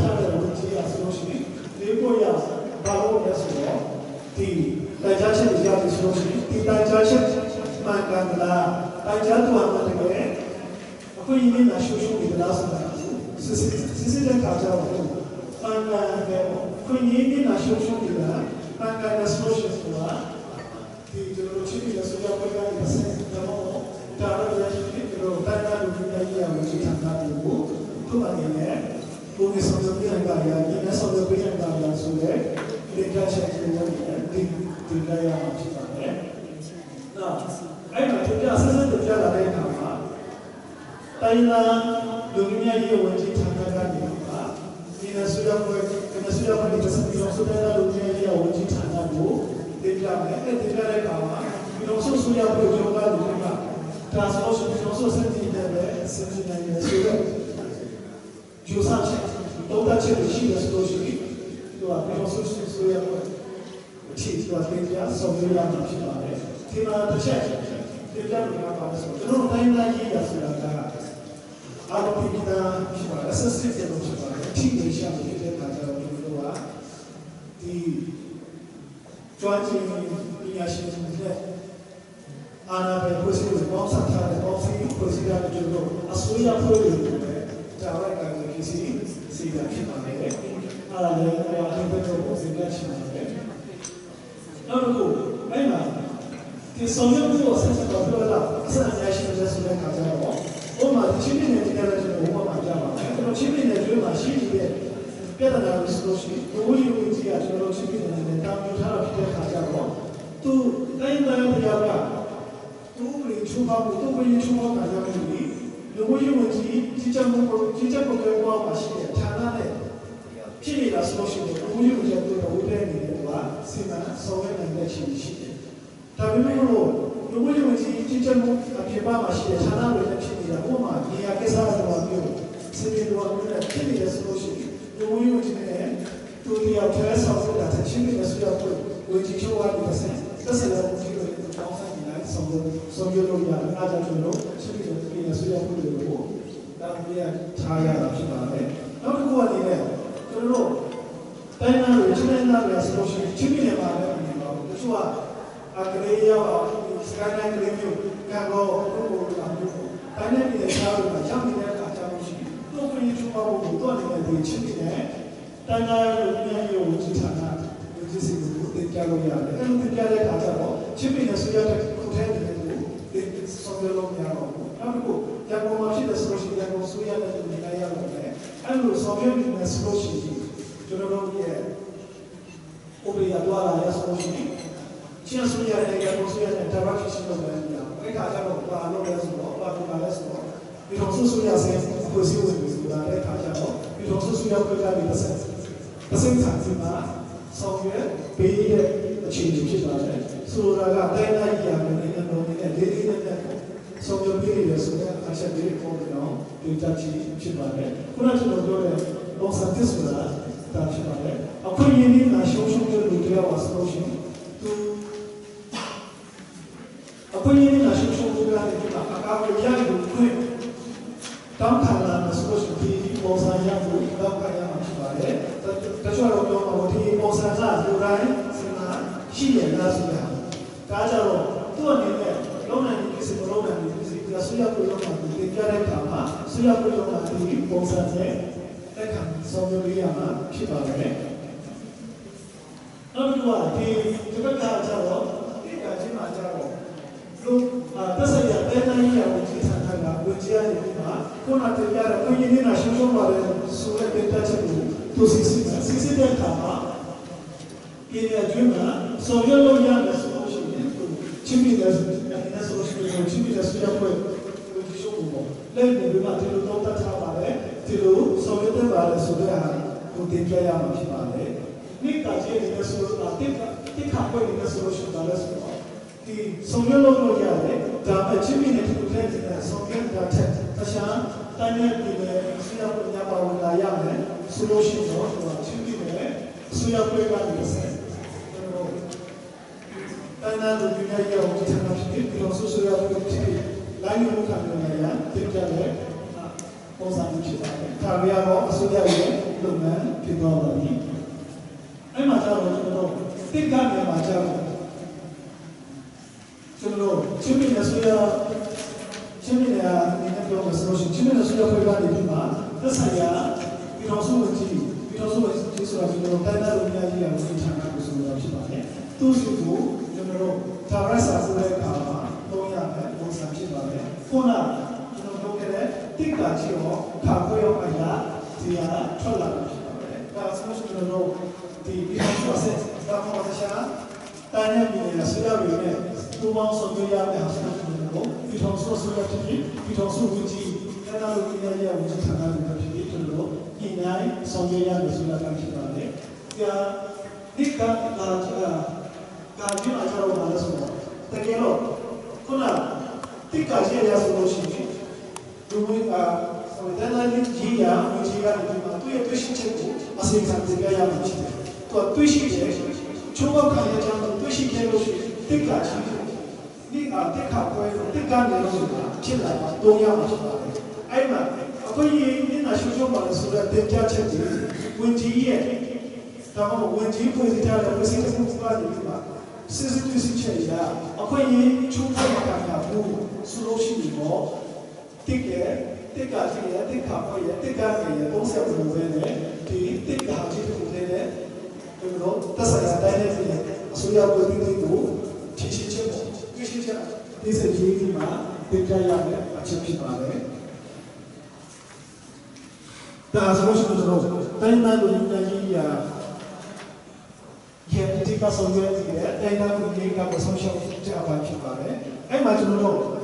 Soshi, Lepoya, Baro, Yasuo, the digestion is Yaki Soshi, the digestion, Mangala, Dijatu Amate, Queen Nashu with the last night, Sicilian Kaja, Queen Nashu with that, Manga Soshi, the Chibi, the Suya, the same, the more. Tara Yashi, Tara Lukia, which is not the book, to Manine, who is on the Piangaya, Guinness on the Piangaya, so there, the Gasha, the Gaya. Now, I know to just listen to Jala Taina, Lumia, which is Tanaka, in a Suya, the Suya, Lumia, which is Tanaka, the Jala, the Jala, you also Suya, the Translation is also sent in the Sudan. Jusan, don't touch it, she is socially. You are also Suya. Cheese was India, so we are not sure. Tima the check. The Jam, no time like Yasuka. I don't think that as a citizen of Shiba, teenage the joint Yashin. Ana President Bonsata, the Bossy, President Joe, a Suya Pro, Tara Kisi, Sida Kimane, Ala, was in Gashman. No, Emma, the Soviet was sent to Florida, San National President Kazaro, Oma, the Chipping and the Oma Java, and Chipping and Juma, she did better than Scotia, the way you would see at your Chipping and the town to Kazaro, to Naina. Two Chuma, the way you would see teacher Pokémon machine, Tanane, Chili, a social, who you get to the Udemy, Sina, Sovereign and Lechi. Tabimu, the way you would see teacher Pokémon machine, Tana with the Chili, a woman, the Akesa of you, sitting on the Chili, a social, the way you would to the address of that Chili, a social, which is your 1%. That's a so you know, I don't know, in a Suya Puru, that we are tired of Shimane. Not to go on there, to know. Diana, China, Association, Chimney, the Shua, Agrea, Skyline Review, Kango, Dynamic and Shadow, jumping there, Katamushi, nobody to our the Chimney, Diana, which is Hana, which is the Jaloya, and the Jalaka, Chimney, Suya. Yakomashi, the social Yakosuya, and the Naya, and was Soviet in the social General Obriadua, Yasoshi, Chiasuya, and Yakosuya, and Tarakishi of India. We got a lot of it also Suya says, pursuing the Kajano, it also Suya Kuka the same time, Soviet, paid a change of so so your period so that I said very cold now, you touch Chibane. Kuna to the Los Santisula, Tachibane. A Korean social media was approaching to a Korean social media, a young quick. Downtown was supposed to be Mosaya, Downtown Chibane. That's why we Mosaya, Durai, Sina, she and Lazia. Kajaro, 2 minutes. Lona is a Lona, the Suya Puloma, the Garekama, Suya Puloma, the Bonsane, Ekam, Soviama, Chibane. Not the Tibeta Jaro, Ikajima Jaro. Look, that's a Yadena, which is Hanaga, which is Kuna Tiara, Kuyina, Shuma, Suya Petachu, to Sicilian Kama, in a Juna, so yellow young Chimney. Chimney as we are going to show. Let me be Matthew Doctor Tabare, Tilu, Soviet Valley, Sudan, who take care of Chimane. Nick Tajay in the solution, take halfway in the solution, the Soviet local yard, the Chimney to get in a Soviet Tashan, Tanya, the Suya Yama, solution, Chimney, Suya Pega, Tainan will be a year of the technology, because also have to line of Cambodia, take care of Taviano, Australia, Lumen, Pidori. I'm a child, think I'm a child. Chimney Australia, Chimney in the solution, Chimney Australia, the Saya, it also was it also was this was Tainan will be a year of the technology. Two people. Tarasa Fuleka, Toya, Mosachibare, Funa, Tika Chio, Kakoyo Aya, Tia, Chola. That's much to know the process. Ramasha, Tanya, Suda, 2 months of the year, it also Sudati, it also Gucci, and I will be a year which is another to know, Inai, Sonia, Suda. Yeah, Tika. Kajin acara mana semua, terkira, kuna, tiga dia solusi, dulu sebenarnya ni jia ni tu yang tuition cikgu masih sangat gaya macam tu tuition je, cuba kaya jangan tuition cikgu tiga ni tiga tiga ni cila dunia macam ni, ayat, apa ini nak cuba mana sudah tiga cikgu, kunci ye, tapi kunci pun tidak ada kunci semua ni lah. Sisi apa ini cuma makan solusi ni mo, tiga apa ya, tiga ni东西不会呢，tiga haji不会呢，对不对？但是现在呢，所以要不定度，提醒节目，提醒节目，这是第一嘛，tiga yang macam mana？但solusi tu terus，但那个人家ya。Ketika solusi dia, anda mungkin kalau solusi apa sih barang? Macam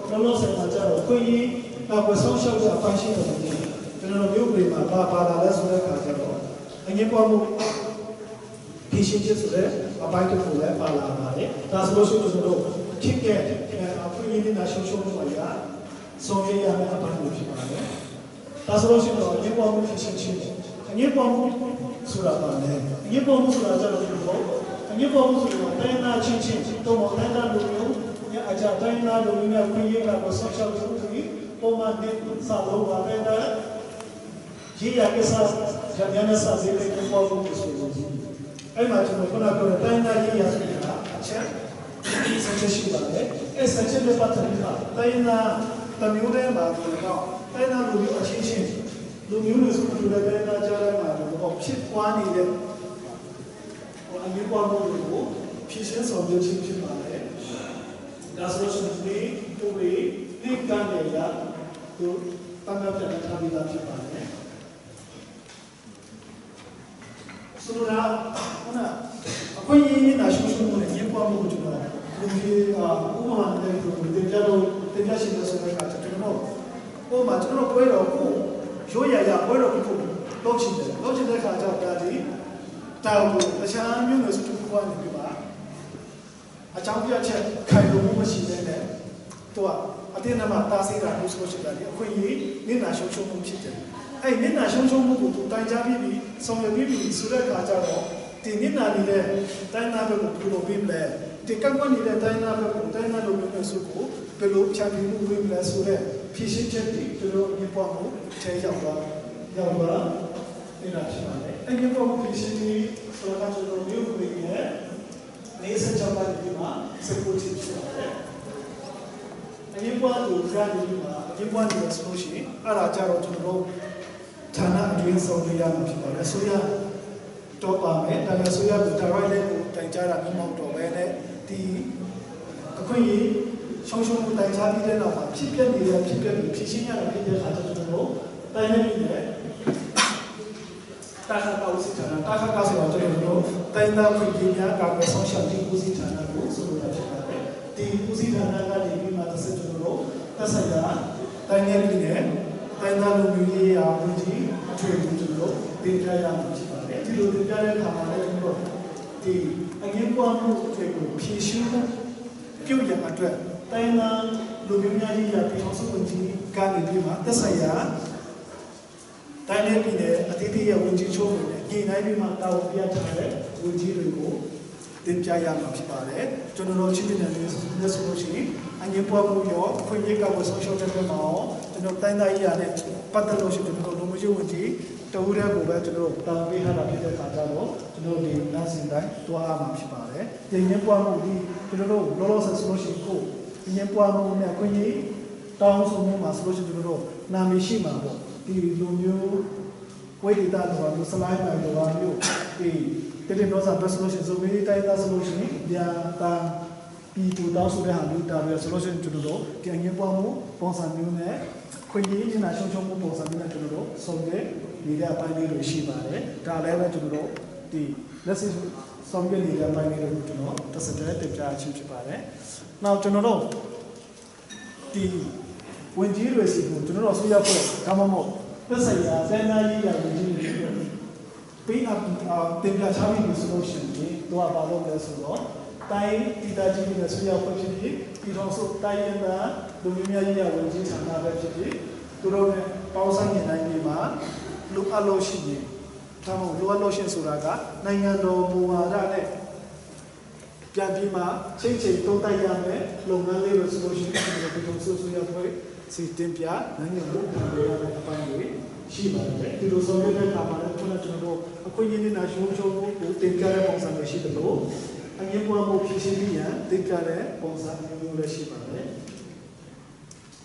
kalau saya macam, kau ini kalau solusi apa sih tu? Kalau you beri apa ada sudah kerja. Ini kamu kisah sudah apa itu boleh pala ada. Dan solusi tu kita apa ini nak solusi apa? Solusi yang apa sih barang? Dan solusi tu ini kamu kisah. Ini kamu sudah apa? Ini kamu sudah jadi apa? Ini baru sudah, Tainan cincin, tu mau Tainan dulu, ya aja Tainan dulu ni aku ini kalau sosial dulu, pemain selalu ada, jika kita jangan sahaja kita baru bersuara. Macam mana kalau Tainan ini yang sudah, aja, sensasi bagai, sensasi lepas terlihat, Tainan tamiulnya baru, Tainan dulu cincin, dulu sudah Tainan jalan baru, opsi kuani dia. Ini kamu dulu, fisik sambil cincin mana? Dasar sendiri, tuli, ikan dia, tu tanggal jangan kami lagi mana? Sudah, mana? Apa ini nasi semua ni? Kamu juga, mungkin umat dari tu, tidak sih dasar kata cuma, macam mana boleh aku, joya boleh aku, logik kata tadi. Tahu, macam mana sesuatu kuat ni juga. Acang biasa kaya rumah sih ni, tua. Ada nama tasir ada sesuatu lagi. Aku ini nak solusi mungkin. Ni nak solusi mungkin tu. Tanya bibi, sambil bibi sudah kaca lo. Ni nak ni le, tanya berapa bibi le. Tikan pun ni le tanya berapa, tanya lo bibi suku. Belum cakap bibi le sudah. Fisik jadi, belum ni pamu, saya jawab. Ini macam mana? Ini pun fisik soalan jodoh biu begini, ni sejalan di mana seperti itu. Ini pun tu kerana di mana, ini pun di solusi. Ada cara jodoh tanah di Saudi Arabia. Suya topa me, dan suya bertarai le, dan cara ni mau topa le di. Aku ini song dan cara ni le apa? Pikiran dia, fisiknya ada dia ada jodoh. Tanya ni le. Takkan kau usi tanah, takkan kau sewa jodoh. Tainan perginya kau sosial di usi tanah tu sudah cakap. Di usi tanah kan ini mata sejodoh. Tasaya Tainan ini, Tainan lumui ya uji cuci jodoh. Tiga yang cakap. Di luar tiga yang kamar jodoh. Di angin kuamu cuci pisau. Kau yang ada. Tainan lumui ni ya pisau uji kan ini mata tasaya. Tainan ini, aditi ya uji cuma ni naik bima tahu dia cakap uji dulu, တင်ပြရမှာဖြစ်ပါတယ်ကျွန်တော်တို့ချင်းပြည်နယ်လေးဆိုလို့ရှိရင်အငြင်းပွားမှုရောခွင့်ရကောက်ဆုံးရှုံးတဲ့ဘက်မှာကျွန်တော်တိုင်းသားရေးရတဲ့ပတ်သက်လို့ရှိရင်ကျွန်တော်တို့လူမျိုးဝင်ကြီးတဝူတဲ့ကိုပဲကျွန်တော်တို့တာဝန်ပေးထားတာဖြစ်တဲ့အခါကျတော့ကျွန်တော်ဒီလမ်းစဉ်တိုင်းတွားရမှာဖြစ်ပါတယ်။ဒီငြင်းပွားမှုဒီကျွန်တော်တို့လောလောဆယ်ဆိုလို့ရှိရင်ကိုငြင်းပွားမှုနဲ့ခွင့်ရတောင်းဆိုမှုမှာဆိုလို့ရှိရင်ကျွန်တော်တို့နာမည်ရှိမှာပေါ့ဒီလူမျိုးဝိဒေတာတော်လူစလိုင်းပိုင်းတော်မျိုးဒီတဲ့တော့စာပတ်ဆိုလို့ရှိရင်ဇိုမီတိုင်းသားဆိုလို့ရှိရင်ညာတာပြီးတူတောင်းဆိုတဲ့ဟာမျိုးတာပဲဆိုလို့ရှိရင်ကျွန်တော်တို့ဒီငြင်းပွားမှုပုံစံမျိုးနဲ့ခွင့်ရည်နာရှုံးရှုံးမှုပုံစံမျိုးနဲ့ကျွန်တော်တို့ဆုံးတဲ့ဒီတဲ့အပိုင်းလေးတွေရှိပါတယ်ဒါလည်းပဲကျွန်တော်တို့ဒီလက်ရှိဆောင်ရွက်နေတဲ့အပိုင်းလေးတွေကိုကျွန်တော်တစ်စက်တည်းတင်ပြချင်းဖြစ်ပါတယ်နောက်ကျွန်တော်တို့ဒီဝင်ကြီးတွေစီကိုကျွန်တော်တို့ဆွေးရဖို့ဒါမှမဟုတ်သက်ဆိုင်ရာစံနာရေးရာဝင်ကြီးတွေပေးအပ်တင်ပြချပြီးဆိုလို့ရှိရင်တော့ဘာလို့လဲဆိုတော့တိုင်းဒေသကြီးတွေဆွေးရဖို့ဖြစ်ပြီးဒီတော့ဆိုတိုင်းရင်းသားလူမျိုးများရေးရာဝင်ကြီးဌာနပဲဖြစ်ပြီးသူတို့နဲ့ပေါင်းစပ်နေနိုင်ပြီးမှလူအပ်လို့ရှိရင်ဒါမှမဟုတ်လူအပ်လို့ရှိရင်ဆိုတာကနိုင်ငံတော်မူဝါဒနဲ့ပြန်ပြီးမှချိန်ချိန်သုံးသပ်ရမယ်လုပ်ငန်းလေးလို့ဆိုလို့ရှိရင်ဒီလိုဆိုရဖို့စီတင်ပြနိုင်ငံတော်မူဝါဒနဲ့အပိုင်းတွေရှိပါတယ်ဒီလိုဆောင်ရွက်တဲ့အခါမှာလည်းကျွန်တော်တို့အခွင့်အရေးနဲ့နာရှုံးရှုံးကိုတင်ပြတဲ့ပုံစံတွေရှိတယ်လို့အငြင်းပွားမှုဖြစ်ရှင်းပြီးရင်တင်ပြတဲ့ပုံစံမျိုးလည်းရှိပါတယ်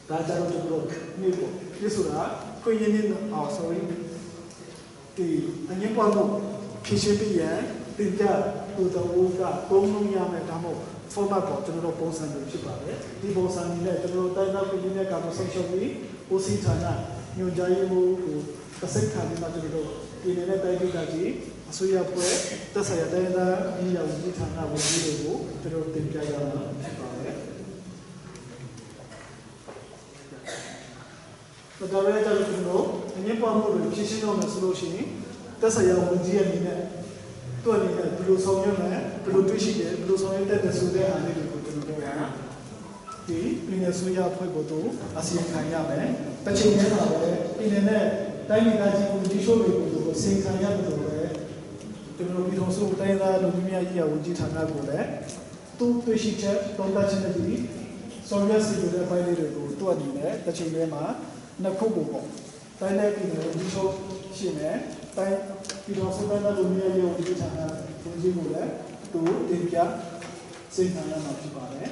ဒါကြောင့်ကျွန်တော်တို့မြို့ကိုဒီဆိုတာခွင့်ရင်းနဲ့sorry ဒီအငြင်းပွားမှုဖြစ်ရှင်းပြီးရင်တင်ပြသူတော်ဦးကပုံလုံးရမယ်ဒါမှမဟုတ် format ပေါ်ကျွန်တော်တို့ပုံစံတွေဖြစ်ပါတယ်ဒီပုံစံတွေနဲ့ကျွန်တော်တို့တိုင်းသားပြည်နယ်ကတော့ဆုံးရှုံးပြီး OC ဌာနညွှန်ကြားရေးမှူးကိုတစ်စိတ်ခံပြီးမှကျွန်တော်တို့ပြည်နယ်နဲ့တိုင်းဒေသကြီးအစိုးရဖွဲ့သက်ဆိုင်ရာတိုင်းသားပြည်နယ်ဝန်ကြီးဌာနဝန်ကြီးတွေကိုကျွန်တော်တင်ပြရမှာဖြစ်ပါတယ်ဒါပဲကျွန်တော်အငြင်းပွားမှုတွေဖြစ်ရှင်းတော့မယ်ဆိုလို့ရှိရင်သက်ဆိုင်ရာဝန်ကြီးရဲ့အနေနဲ့သူ့အနေနဲ့ဘယ်လိုဆောင်ရွက်မယ်ဘယ်လိုတွေ့ရှိတယ်ဘယ်လိုဆောင်ရွက်တဲ့ဆိုတဲ့အားလေးတွေကိုကျွန်တော်တို့ကဒီပြည်နယ်ဆိုရဖွဲ့ဖို့တို့အစီအခံရမယ်တစ်ချိန်တည်းမှာပဲပြည်နယ်နဲ့တိုင်းဒေသကြီးကိုဒီရှိုးတွေကိုတို့အစီအခံရမယ်လို့ပဲကျွန်တော်ပြည်တော်စုတိုင်းသားလူမျိုးများကြီးရာဝန်ကြီးဌာနကိုလည်းသူ့တွေ့ရှိချက်တောင်းတချက်တွေဆောင်ရွက်စီတဲ့ပိုင်းလေးတွေကိုတွက်နေတယ်တစ်ချိန်တည်းမှာနှစ်ခုကိုပေါ့တိုင်းနဲ့ပြည်နယ်ဒီရှိုးရှိမယ်တိုင်းပြည်တော်စုတိုင်းသားလူမျိုးများကြီးရာဝန်ကြီးဌာနဝန်ကြီးကိုလည်းသူတင်ပြစိတ်နှံရမှာဖြစ်ပါတယ်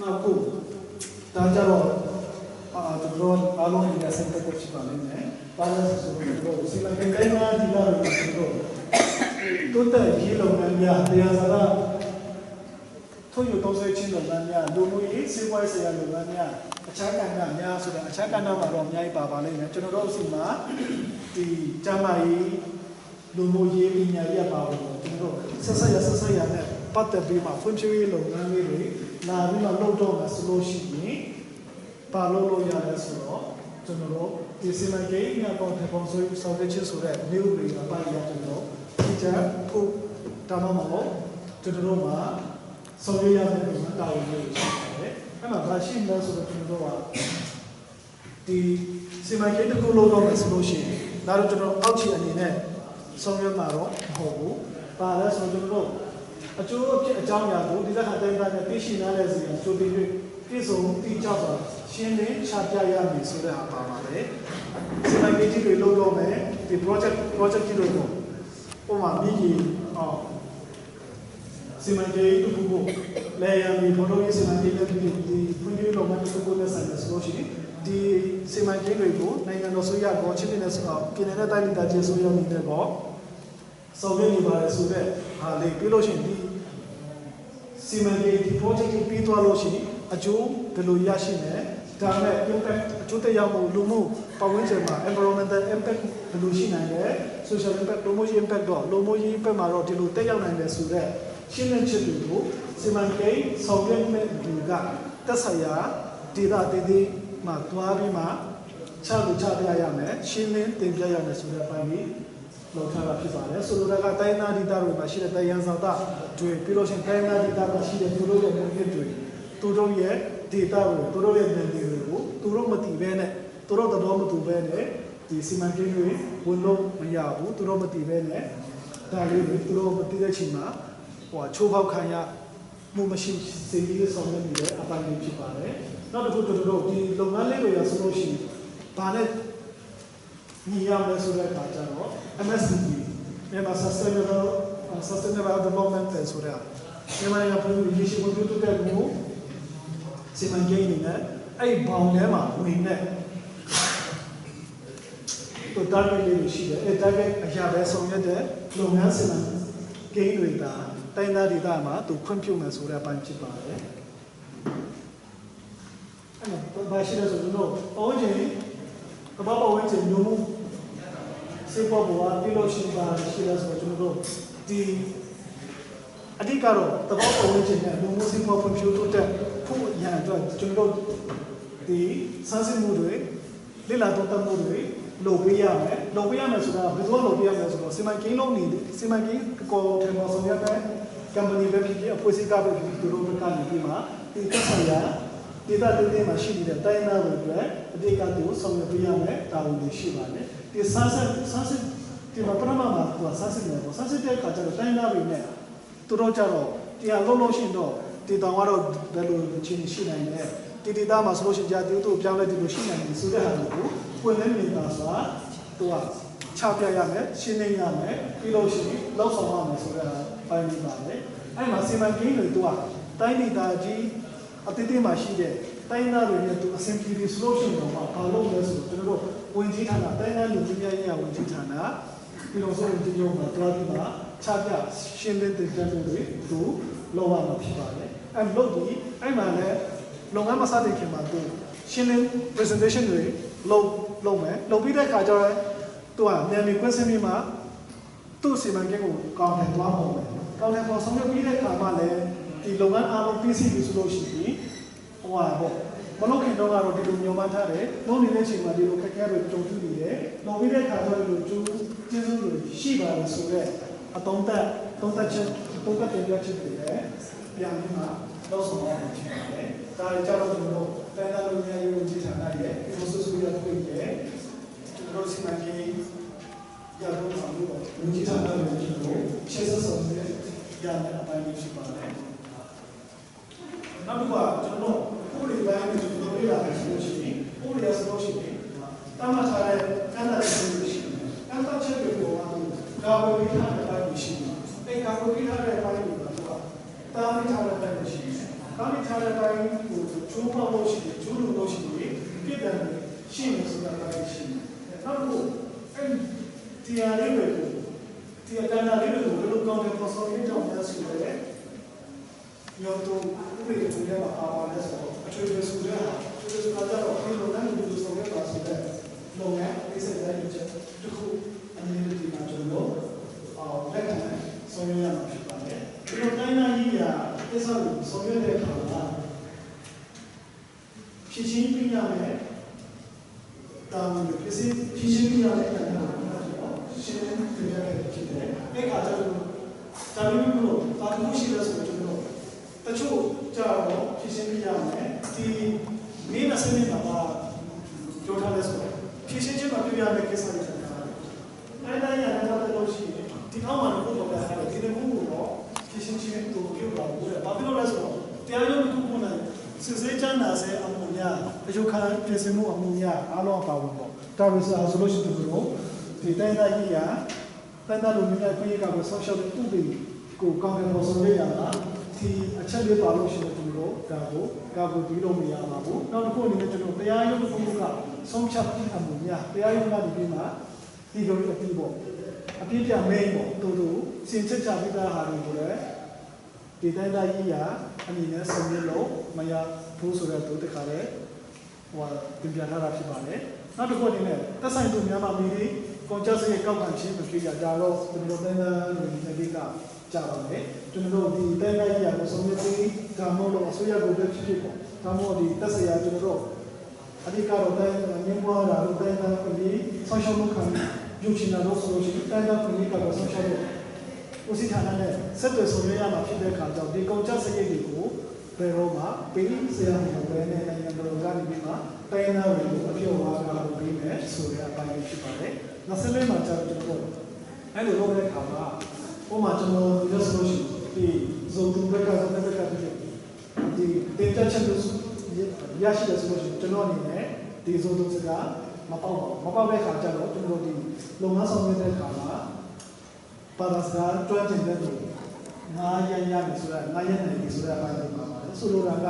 နောက်ခုဒါကြတော့ကျွန်တော်အားလုံးဒီစက်တက်ကိုရှိပါလိမ့်မယ်။ပါလာဆိုတော့စီမံကိန်းတိုင်းမှာဒီလိုကျွန်တော်တို့တဲ့ဒီလုပ်ငန်းများတရားစရာထို့ရတော့ဆွေးချင်းလုပ်ငန်းများလူမှုရေးစီးပွားရေးဆိုင်ရာလုပ်ငန်းများအခြားကဏ္ဍများဆိုတော့အခြားကဏ္ဍမှာတော့အများကြီးပါလိမ့်မယ်။ကျွန်တော်တို့အစီအမဒီကျမ်းမာရေးလူမှုရေးပညာရေးပါဖို့ကျွန်တော်တို့ဆက်ဆက်ရနဲ့ပတ်သက်ပြီးမှဖွံ့ဖြိုးရေးလုပ်ငန်းလေးတွေလာပြီးတော့လုပ်တော့မှာဆိုလို့ရှိရင်ပါလို့ရတယ်ဆိုတော့ကျွန်တော်တို့ဒီစီမံကိန်းအပေါ်ထပ်ပေါ်ဆိုဆောင်ရွက်ခြင်းဆိုတဲ့မျိုးတွေကပါရကျွန်တော်ဒီချာဖို့တာမမဟုတ်ကျွန်တော်တို့မှာဆောင်ရွက်ရမယ့်ပုံစံတာဝန်တွေရှိပါတယ်အဲ့မှာဘာရှိလဲဆိုတော့ကျွန်တော်တို့ကဒီစီမံကိန်းတစ်ခုလုပ်တော့မယ်ဆိုလို့ရှိရင်ဒါတော့ကျွန်တော်အောက်ခြေအနေနဲ့ဆောင်ရွက်မှာတော့မဟုတ်ဘူးပါလဲဆိုတော့ကျွန်တော်တို့အကျိုးအဖြစ်အကြောင်းအရာကိုဒီလက်ခံတိုင်းသားနဲ့သိရှိနားလည်စေရန်ကြိုတင်၍ပြည့်စုံတိကျစွာရှင်းလင်းချပြရမည်ဆိုတဲ့အားပါပါတယ်။စီမံကိန်းကြီးတွေလုပ်တော့မယ်ဒီ project ကြီးတွေကိုပုံမှန်မြည်ကြီးစီမံကိန်းတစ်ခုကိုလဲရမည်ဘောလုံးရေးစီမံကိန်းတွေဒီဖွံ့ဖြိုးလုပ်ငန်းတစ်ခုကိုလက်ဆိုင်လို့ဆိုရှင်ဒီစီမံကိန်းတွေကိုနိုင်ငံတော်ဆိုရကောချင်းပြည်နယ်ဆိုတော့ပြည်နယ်နဲ့တိုင်းဒေသကြီးဆိုရနေတဲ့ကောဆောင်ရွက်နေပါတယ်ဆိုတဲ့ဟာလေးပြီးလို့ရှိရင်ဒီစီမံကိန်းဒီ project ကိုပြီးသွားလို့ရှိရင်အကျိုးဘယ်လိုရရှိမယ်ဒါမဲ့ impact အကျိုးတရားမှုလူမှုပတ်ဝန်းကျင်မှာ environmental impact ဘယ်လိုရှိနိုင်လဲ social impact လူမှုရေး impact တော့လူမှုရေး impact မှာတော့ဒီလိုတက်ရောက်နိုင်တယ်ဆိုတော့ရှင်းလင်းချက်တွေကိုစီမံကိန်းဆောင်ရွက်မဲ့သူကသက်ဆိုင်ရာဒေသတည်တည်မှာတွားပြီးမှချပြရမယ်ရှင်းလင်းတင်ပြရမယ်ဆိုတဲ့အပိုင်းကြီးလောက်ထားတာဖြစ်ပါတယ်ဆိုလိုတာကတိုင်းသားဒေသတွေမှာရှိတဲ့တရားဆောင်တာတွေပြီးလို့ရှိရင်တိုင်းသားဒေသမှာရှိတဲ့သူတို့ရဲ့ပုံရိပ်တွေသူတို့ရဲ့ဒေတာကိုသူတို့ရဲ့နယ်မြေတွေကိုသူတို့မတည်ဘဲနဲ့သူတို့တော်မတူဘဲနဲ့ ဒီစီမံကိန်းတွေဝန်လို့မရဘူးသူတို့မတည်ပဲနဲ့ဒါလေးတွေသူတို့မတည်တဲ့ချိန်မှာဟိုချိုးပေါက်ခံရမှုမရှိစေရေးဆောင်ရွက်နေတဲ့အပိုင်းတွေဖြစ်ပါတယ်နောက်တစ်ခုတို့ဒီလုပ်ငန်းလေးတွေရဆိုလို့ရှိရင်ဘာနဲ့ညီရမယ်ဆိုတဲ့အခါကျတော့ MSDP မြန်မာ Sustainable Development ဆိုတဲ့မြန်မာနိုင်ငံပြည်သူ့ရရှိမှုပြုတဲ့မှုစီမံကိန်းတွေနဲ့အဲ့ဘောင်ထဲမှာဝင်နေတော့ target လေးရှိတယ်အဲ့ target အရာပဲဆောင်ရွက်တဲ့လုပ်ငန်းစီမံကိန်းတွေကတိုင်းသားဒေသမှာသူခွင့်ပြုမယ်ဆိုတဲ့အပိုင်းဖြစ်ပါတယ်အဲ့တော့ဘာရှိလဲဆိုတော့အော်ဂျင်ကဘာပေါ်ဝင်ချင်မျိုးစေပေါ်ပေါ်အတီလို့ရှိပါရှိလဲဆိုတော့ကျွန်တော်တို့ဒီအဓိကတော့တဘောပေါ်ဝင်ချင်တဲ့လူမှုစီးပွားဖွံ့ဖြိုးတိုးတက်ဖို့ရန်အတွက်ကျွန်တော်တို့ဒီစမ်းစစ်မှုတွေလေ့လာသုံးသပ်မှုတွေလုပ်ပေးရမယ်လုပ်ပေးရမယ်ဆိုတာဘယ်လိုလုပ်ပေးရမလဲဆိုတော့စီမံကိန်းလုံးနေစီမံကိန်းကိုထင်ပေါ်ဆောင်ရတဲ့ company ပဲဖြစ်ဖြစ်အဖွဲ့အစည်းကပဲဖြစ်ဖြစ်သူတို့ကနေပြီးမှဒီသက်ဆိုင်ရာဒေသတွေမှာရှိနေတဲ့တိုင်းသားတွေအတွက်အတိတ်ကသူဆောင်ရွက်ပေးရမယ်တာဝန်တွေရှိပါတယ်ဒီစမ်းစစ်ဒီမှာပထမမှာသူကစမ်းစစ်နေတော့စမ်းစစ်တဲ့အခါကျတော့တိုင်းသားတွေနဲ့သူတို့ကြတော့တရားလုံးလုံးရှိတော့ဒီတောင်ကတော့ဘယ်လိုချင်းရှိနိုင်လဲဒီဒေသမှာဆိုလို့ရှိရင်ကြာတူတို့ပြောင်းလဲဒီလိုရှိနိုင်တယ်ဆိုတဲ့ဟာကိုပွင့်လင်းနေတာဆိုတာသူကချပြရမယ်ရှင်းနေရမယ်ပြီးလို့ရှိရင်လောက်ဆောင်ရမယ်ဆိုတဲ့ပိုင်းလေးပါပဲအဲ့မှာစီမံကိန်းတွေသူကတိုင်းဒေသကြီးအတိတ်မှာရှိတဲ့တိုင်းသားတွေနဲ့သူအဆင်ပြေပြီးဆိုလို့ရှိရင်တော့ဘာလို့လဲဆိုတော့ကျွန်တော်တို့ဝင်ကြီးဌာနတိုင်းသားလူကြီးများရေးဝင်ကြီးဌာနပြီးတော့ဆိုရင်ဒီလိုမှာတွားပြီးမှချပြရှင်းလင်းတဲ့တဲ့တွေသူလောက်ရမှာဖြစ်ပါတယ်အဲ့လို့ဒီအဲ့မှာလည်းလုပ်ငန်းမစတဲ့ခင်မှာသူရှင်းလင်း presentation တွေလုပ်မယ်လုပ်ပြီးတဲ့အခါကျတော့သူကမြန်ပြီးကွင်းစင်းပြီးမှသူ့စီမံကိန်းကိုကောင်းတယ်သွားပုံမယ်ကောင်းတယ်ပေါ်ဆောင်ရွက်ပြီးတဲ့အခါမှာလည်းဒီလုပ်ငန်းအားလုံးပြီးစီးပြီဆိုလို့ရှိရင်ဟိုဟာပေါ့မလုပ်ခင်တော့ကတော့ဒီလိုညွှန်မှန်းထားတယ်လုပ်နေတဲ့အချိန်မှာဒီလိုခက်ခဲတွေကြုံတွေ့နေတယ်လုပ်ပြီးတဲ့အခါကျတော့ဒီလိုကျိုးကျေးဇူးတွေရှိပါလို့ဆိုတော့အတုံးတက်ချက်ပုံကတင်ပြချက်တွေလည်းပြန်ပြီးမှလောက်ဆောင်ရမှာဖြစ်ပါတယ်ဒါကြတော့ကျွန်တော်တိုင်းသားလူမျိုးရေးကြီးဌာနရဲ့ဒီလိုဆိုဆိုရတဲ့ပြည်ရဲ့ကျွန်တော်စီမံကိန်းရတော့မှာလို့လူကြီးဌာနရဲ့ကျွန်တော်ရှေ့ဆက်ဆောင်တဲ့ရတဲ့အပိုင်းလေးရှိပါတယ်နောက်တစ်ခုကကျွန်တော်ကိုယ်လေးပိုင်းကိုကျွန်တော်လေ့လာမယ်ဆိုလို့ရှိရင်ကိုယ်လေးရဆိုလို့ရှိရင်တမထားတဲ့ကန့်သတ်ချက်တွေရှိတယ်ကန့်သတ်ချက်တွေကိုကာဝေးထားတဲ့ပိုင်းရှိတယ်အဲ့ကာဝေးထားတဲ့ပိုင်းကိုတော့တာမထားတဲ့ပိုင်းရှိတယ်တာမထားတဲ့ပိုင်းကိုချိုးဖောက်လို့ရှိတယ်ချိုးလို့ရှိရင်ပြည့်တယ်ရှိနေဆိုတာလည်းရှိတယ်နောက်တစ်ခုအဲ့တရားလေးတွေကိုတရားကဏ္ဍလေးတွေကိုဘယ်လိုကောင်းတဲ့ပုံစံမျိုးကြောင့်လဲဆိုတော့ရောတော့ဥပဒေတွေမှာပါပါတယ်ဆိုတော့အထွေထွေဆိုတဲ့ဟာဒီလိုဆိုတော့ဒီလိုနဲ့ဒီလိုဆိုရပါဆိုတဲ့လုပ်ငန်းအစစ်တိုင်းချက်တစ်ခုအနည်းငယ်ဒီမှာကျွန်တော်လက်ခံဆောင်ရွက်ရမှာဖြစ်ပါတယ်ဒီလိုတိုင်းသားကြီးရာအစလို့ဆောင်ရွက်တဲ့အခါမှာဖြစ်ချင်းပြရမယ်တာဝန်ဖြစ်ချင်းပြရတဲ့အခါမှာရှင်းပြရတဲ့ဖြစ်တယ်အဲ့ခါကျတော့ဒါမျိုးလို့တာဝန်ရှိတဲ့ဆိုတော့တချို့ကြတော့ဖြစ်ရှင်းပြရမယ်ဒီမိနစ်စနစ်မှာပြောထားလဲဆိုတော့ဖြစ်ရှင်းခြင်းမှာပြရမယ့်ကိစ္စတွေဆိုတာအဲ့ဒါရတဲ့လို့ရှိရင်ဒီအောက်မှာတော့ပြောပြထားတယ်ဒီလိုမျိုးတော့ဖြစ်ရှင်းခြင်းကိုပြုပါဘူးလေဘာဖြစ်လို့လဲဆိုတော့တရားရုံးတစ်ခုနဲ့စစ်စေးချမ်းသာစေအမှုများအယုခံပြင်ဆင်မှုအမှုများအားလုံးပါဝင်ပေါ့ဒါလို့ဆိုလို့ရှိရင်တို့ဒီတိုင်းသားကြီးကတိုင်းသားလူမျိုးများပြည်ကကိုဆောက်ရှောက်တဲ့ဥပဒေကိုကောင်းတယ်လို့ဆိုရရတာဒီအချက်လေးပါလို့ရှိရင်ကျွန်တော်ဒါကိုကာကွယ်ပြီးလို့မရပါဘူးနောက်တစ်ခုအနေနဲ့ကျွန်တော်တရားရုံးတစ်ခုကဆုံးဖြတ်အမှုများတရားရုံးကနေပြီးမှဒီလိုအပြီးပေါ့အပြည့်ပြမဲပေါ့တို့စင်ချက်ချပြီးသားဟာတွေကိုလည်းဒီတိုင်းသားကြီးကအနည်းနဲ့ဆုံးဖြတ်လို့မရဘူးဆိုတော့တို့တခါလေဟိုတင်ပြထားတာဖြစ်ပါတယ်နောက်တစ်ခုအနေနဲ့သက်ဆိုင်သူများမှာမိပြီးကွန်ချက်စရဲ့ကောက်ခံခြင်းမဖြစ်ရကြတော့ကျွန်တော်တိုင်းသားလူတွေတွေကကြပါမယ်ကျွန်တော်တို့ဒီတိုင်းသားကြီးရလို့ဆုံးဖြတ်ပြီးဒါမှမဟုတ်အစိုးရကိုပဲဖြစ်ဖြစ်ပေါ့ဒါမှမဟုတ်ဒီသက်ဆိုင်ရာကျွန်တော်တို့အဓိကတော့တိုင်းငင်းပွားတာလို့တိုင်းသားပြည်ဆောင်းရှောက်မှုခံပြုချင်တာလို့ဆိုလို့ရှိရင်တိုင်းသားပြည်ကတော့ဆောင်းရှောက်လို့ဦးစီးဌာနနဲ့ဆက်သွယ်ဆောင်ရွက်ရမှာဖြစ်တဲ့အခါကျတော့ဒီကွန်ချက်စရဲ့တွေကိုဘယ်တော့မှပေးစရာမလိုဘဲနဲ့နိုင်ငံတော်ကနေပြီးမှ တိုင်းသားတွေကိုအပြောဝါကားကိုပြီးမယ်ဆိုတဲ့အပိုင်းဖြစ်ပါတယ်။နောက်ဆက်လက်မှာကျွန်တော်အဲ့လိုလုပ်တဲ့အခါမှာဥပမာကျွန်တော်ပြောဆိုလို့ရှိရင်ဒီဇုံတူဘက်ကဇုံဘက်ကဖြစ်ဒီဒေတာချက်လို့ရရှိတဲ့ဆိုလို့ရှိရင်ကျွန်တော်အနေနဲ့ဒီဇုံတူစကားမပေါက်ပါဘူး။မပေါက်တဲ့အခါကျတော့ကျွန်တော်ဒီလုံငန်းဆောင်နေတဲ့အခါမှာပါရစကားတွန်းတင်တဲ့သူ9ရက်ရမယ်ဆိုတာ9ရက်နိုင်ပြီဆိုတဲ့အပိုင်းတွေပါပါတယ်ဆိုလိုတာက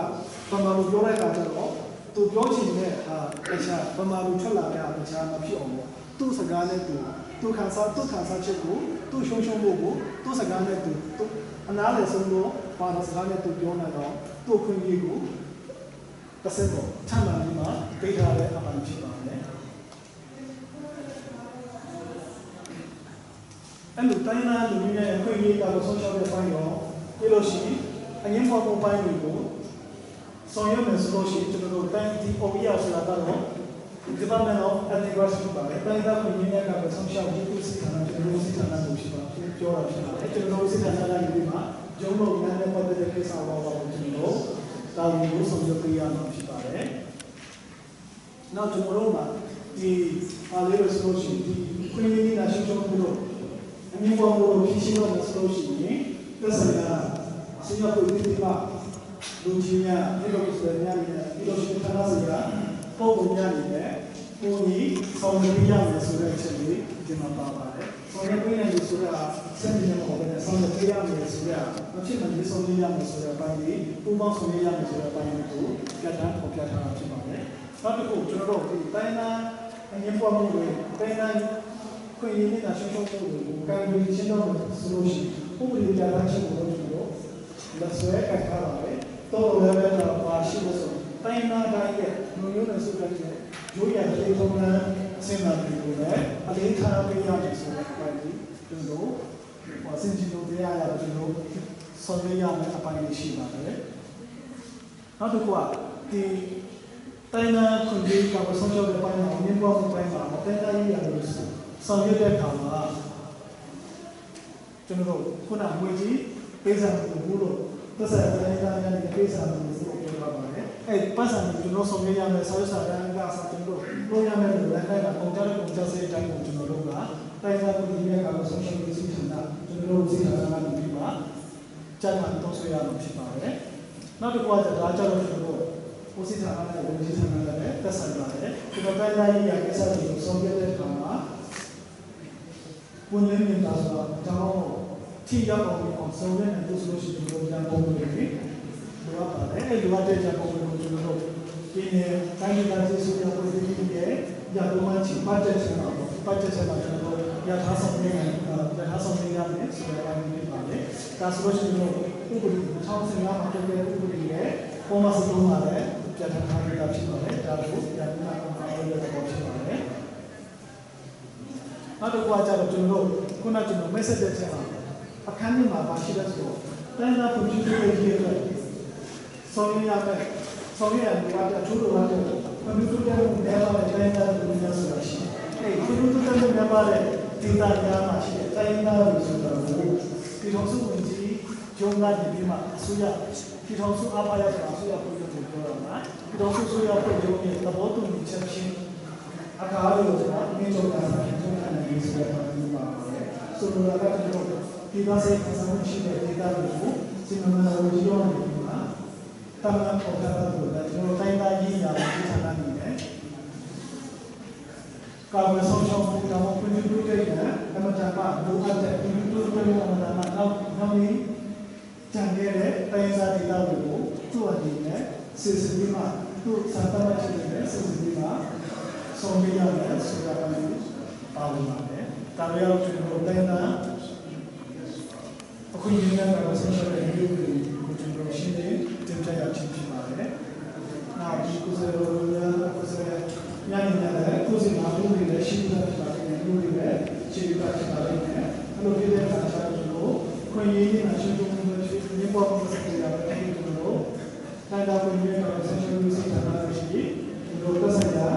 ပမာလိုပြောတဲ့အခါကျတော့သူပြောချင်တဲ့အခြားပမာလိုထွက်လာတဲ့အခြားမဖြစ်အောင်ပေါ့သူ့စကားနဲ့သူခံစားချက်ကိုသူ့ရှုံးဖို့ကိုသူ့စကားနဲ့သူအနားလေဆုံးလို့ပါရစကားနဲ့သူပြောနေတော့သူ့ခွင့်ရေးကိုတစ်စက်တော့ထပ်လာပြီးမှပေးထားတဲ့အပိုင်းဖြစ်ပါတယ်အဲ့လိုတိုင်းသားလူမျိုးရဲ့အခွင့်အရေးကတော့ဆုံးရှုံးတဲ့ပိုင်းတော့ပြီးလို့ရှိရင်အငင်းဖော်ပုံပိုင်းတွေကိုဆောင်ရွက်မယ်ဆိုလို့ရှိရင်ကျွန်တော်တို့တိုင်းဒီ OER ဆိုတာကတော့ Department of Ethnic Rights ဖြစ်ပါတယ်တိုင်းသားခွင့်အရေးကတော့ဆုံးရှုံးရေးကိုစစ်ဌာနကျွန်တော်တို့စစ်ဌာနကိုဖြစ်ပါတယ်ပြောတာဖြစ်ပါတယ်ကျွန်တော်တို့စစ်ဌာနကနေပြီးမှဂျုံလို့ရတဲ့ပတ်သက်တဲ့ကိစ္စပါပါကိုကျွန်တော်တို့တာဝန်ကိုဆောင်ရွက်ပေးရမှာဖြစ်ပါတယ်နောက်ကျွန်တော်တို့မှာဒီအားလေးလို့ဆိုလို့ရှိရင်ဒီခွင့်အရေးနဲ့ရှင်းရှင်းမှုလို့အမျိုးပေါ်ကိုဖြည့်ရှင်းတော့ဆိုလို့ရှိရင်သက်ဆိုင်ရာစင်ရပုတ်ဒီမှာလူကြီးများဒီလိုဆိုရများနေဒီလိုရှိထားစရာပုံပုံများနေတယ်ပုံကြီးဆောင်ရွက်ရမယ်ဆိုတဲ့အချက်လေးဒီမှာပါပါတယ်ဆောင်ရွက်ပေးနိုင်လို့ဆိုတာစက်မြင်မှာပဲဆောင်ရွက်ပေးရမယ်ဆိုရအဖြစ်မှဒီဆောင်ရွက်ရမယ်ဆိုတဲ့အပိုင်းလေးပုံပေါင်းဆောင်ရွက်ရမယ်ဆိုတဲ့အပိုင်းလေးကိုပြဋ္ဌာန်းဖော်ပြထားတာဖြစ်ပါတယ်နောက်တစ်ခုကျွန်တော်တို့ဒီတိုင်းသားအငင်းပွားမှုတွေတိုင်းသားခွင့်ရနေတာရှင်းရှင်းပုံတွေကိုကိုယ်ပြီးရှင်းတော့ဆိုလို့ရှိရင်ဥပဒေပြဋ္ဌာန်းချက်ကိုကျွန်တော်လက်ဆွဲကတ်ထားပါတယ်တော့လည်းပဲတော့ပါရှိလို့ဆိုတိုင်းသားတိုင်းရဲ့လူမျိုးနဲ့စုတဲ့ရိုးရာတွေထုံးတမ်းအစင်အလာတွေကိုလည်းအလေးထားပေးရမယ်ဆိုတဲ့အပိုင်းကြီးကျွန်တော်အစင်ကြီးတို့တရားရတော့ကျွန်တော်ဆောင်ရွက်ရမယ်အပိုင်းလေးရှိပါတယ်နောက်တစ်ခုကဒီတိုင်းသားခွင့်ရေးကဆုံးရှုံးတဲ့ပိုင်းမှာမြင်ပေါ်မှုပိုင်းမှာတိုင်းသားရေးရလို့ဆောင်ရွက်တဲ့အခါမှာကျွန်တော်ခုနငွေကြီးပေးစာမှုလို့သက်ဆိုင်ရာတိုင်းသားများနဲ့ပေးစာမှုလို့ပြောထားပါတယ်အဲ့ပတ်စံကိုကျွန်တော်ဆောင်ရွက်ရမယ်ဆောက်စာတန်းကဆိုကျွန်တော်လုပ်ရမယ်လို့လည်းအဲ့ဒါပုံကြတဲ့ပုံကြစေတဲ့အတိုင်းကိုကျွန်တော်တို့ကတိုင်းသားပြည်ရဲ့ကတော့ဆုံးရှုံးရေးစီထန်တာကျွန်တော်တို့စီထန်တာကနေပြီးမှကျန်မှတောင်းဆိုရမှာဖြစ်ပါတယ်နောက်တစ်ခုကဒါကြောင့်ကျွန်တော်တို့ဦးစီးဌာနနဲ့ဝန်ကြီးဌာနနဲ့သက်ဆိုင်ပါတယ်ဒီတော့တိုင်းသားရေးရကိစ္စတွေကိုဆောင်ရွက်တဲ့အခါမှာဝန်ရင်းနေတာဆိုတော့ထိရောက်အောင်ဆောင်ရွက်နိုင်လို့ဆိုလို့ရှိရင်ဒီလိုပုံစံတွေလိုအပ်ပါတယ်အဲ့လိုအပ်တဲ့ပုံစံကိုကျွန်တော်တို့ဒီနေ့တိုင်းဒေသကြီးဆိုတဲ့ပုံစံကြီးရဲ့ရတော့မှချီပတ်တဲ့ဆက်တော့ပတ်တဲ့ဆက်တော့ကျွန်တော်တို့ရထားဆောင်နေတယ်ဆိုတဲ့အပိုင်းဖြစ်ပါတယ်ဒါဆိုလို့ရှိရင်ဥပဒေ1015မှာတက်တဲ့ဥပဒေရဲ့ပုံမှန်စလုံးမှာလည်းပြဋ္ဌာန်းထားရတာဖြစ်ပါတယ်ဒါကိုပြန်ပြီးတော့အားလုံးတော့ဖြစ်ပါတယ်နောက်တစ်ခုကကျတော့ကျွန်တော်တို့ခုနကကျွန်တော် message တဲ့ချက်မှာအခန်းကြီးမှာပါရှိတဲ့ဆိုတော့တိုင်းသားပုံစံတွေရေးအတွက်ဆောင်ရွက်ရမယ်ဆောင်ရွက်ရတဲ့အထူးလိုအပ်တဲ့ကွန်ပျူတာနဲ့များပါတဲ့တိုင်းသားလူမျိုးဆိုတာရှိတယ်။အဲဒီကွန်ပျူတာနဲ့များပါတဲ့ဒေတာများမှာရှိတဲ့တိုင်းသားလူဆိုတာကိုပြည်ထောင်စုဝန်ကြီးဂျုံကနေပြီးမှအစိုးရပြည်ထောင်စုအားပါရဆိုတာအစိုးရပြည်ထောင်စုပြောတာမှာပြည်ထောင်စုအစိုးရပြည်ထောင်စုရဲ့သဘောတူညီချက်ချင်းအခါအားလို့ဆိုတာအမြင့်ဆုံးတာနဲ့ထုံးထားတဲ့ဆိုတဲ့ပုံစံပါပါတယ်။ဆိုလိုတာကကျွန်တော်ဒီပါစေအဆောင်ရှိတဲ့ဒေတာတွေကိုစီမံနာဝကြီးရောနေပြီးမှတမန်ပေါ်တာတို့လည်းကျွန်တော်တိုင်းသားရေးရာကိုဌာနနေတယ်ကာဝယ်ဆောင်ရှောက်မှုတောင်းခွင့်ပြုတဲ့ကအမတန်မှလိုအပ်တဲ့ပြည်သူ့ပြည်တော်မှာနောက်ပြီးကြံခဲ့တဲ့တိုင်းသားဒေတာတွေကိုသူ့အနေနဲ့စစ်စစ်ပြီးမှသူ့စံတမတ်ချက်တွေနဲ့စစ်စစ်ပြီးမှဆောင်ရွက်ရမယ်ဆိုတာကလည်းပါဝင်ပါတယ်ဒါပေမဲ့ကျွန်တော်တိုင်းသားအခုဒီနေ့ကတော့ဆက်ဆက်တဲ့ဒီလိုကိုကျွန်တော်ရှင်းနေတင်ပြရချင်းဖြစ်ပါတယ်။နောက်ဒီကုစေရောကုစေညနေနဲ့ကုစေမှာလူတွေလည်းရှင်းပြပါတယ်လူတွေလည်းရှင်းပြပါတယ်။အဲ့လိုဖြစ်တဲ့အခါကျတော့ခွင့်ရည်နဲ့ရှင်းပြမှုတွေဒီပေါ်မှာဆက်ကြရတဲ့ဒီလိုတိုင်းသားပြည်ရဲ့ဆက်ဆက်မှုစိတ်ထားတာရှိပြီးဒီလိုသက်ဆိုင်ရာ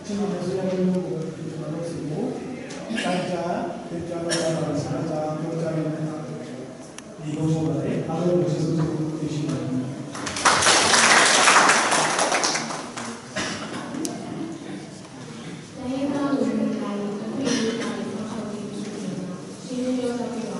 ချင်းတွေဆွေးနွေးမှုကိုကျွန်တော်တို့စီကိုတိုင်းကြားတင်ပြလာတာဆက်ကြပြောကြရမယ်ဒီလိုဆိုတဲ့အားလုံးကိုကျေးဇူးတင်ရှိပါတယ် ရှိသောဆောင်ပြီး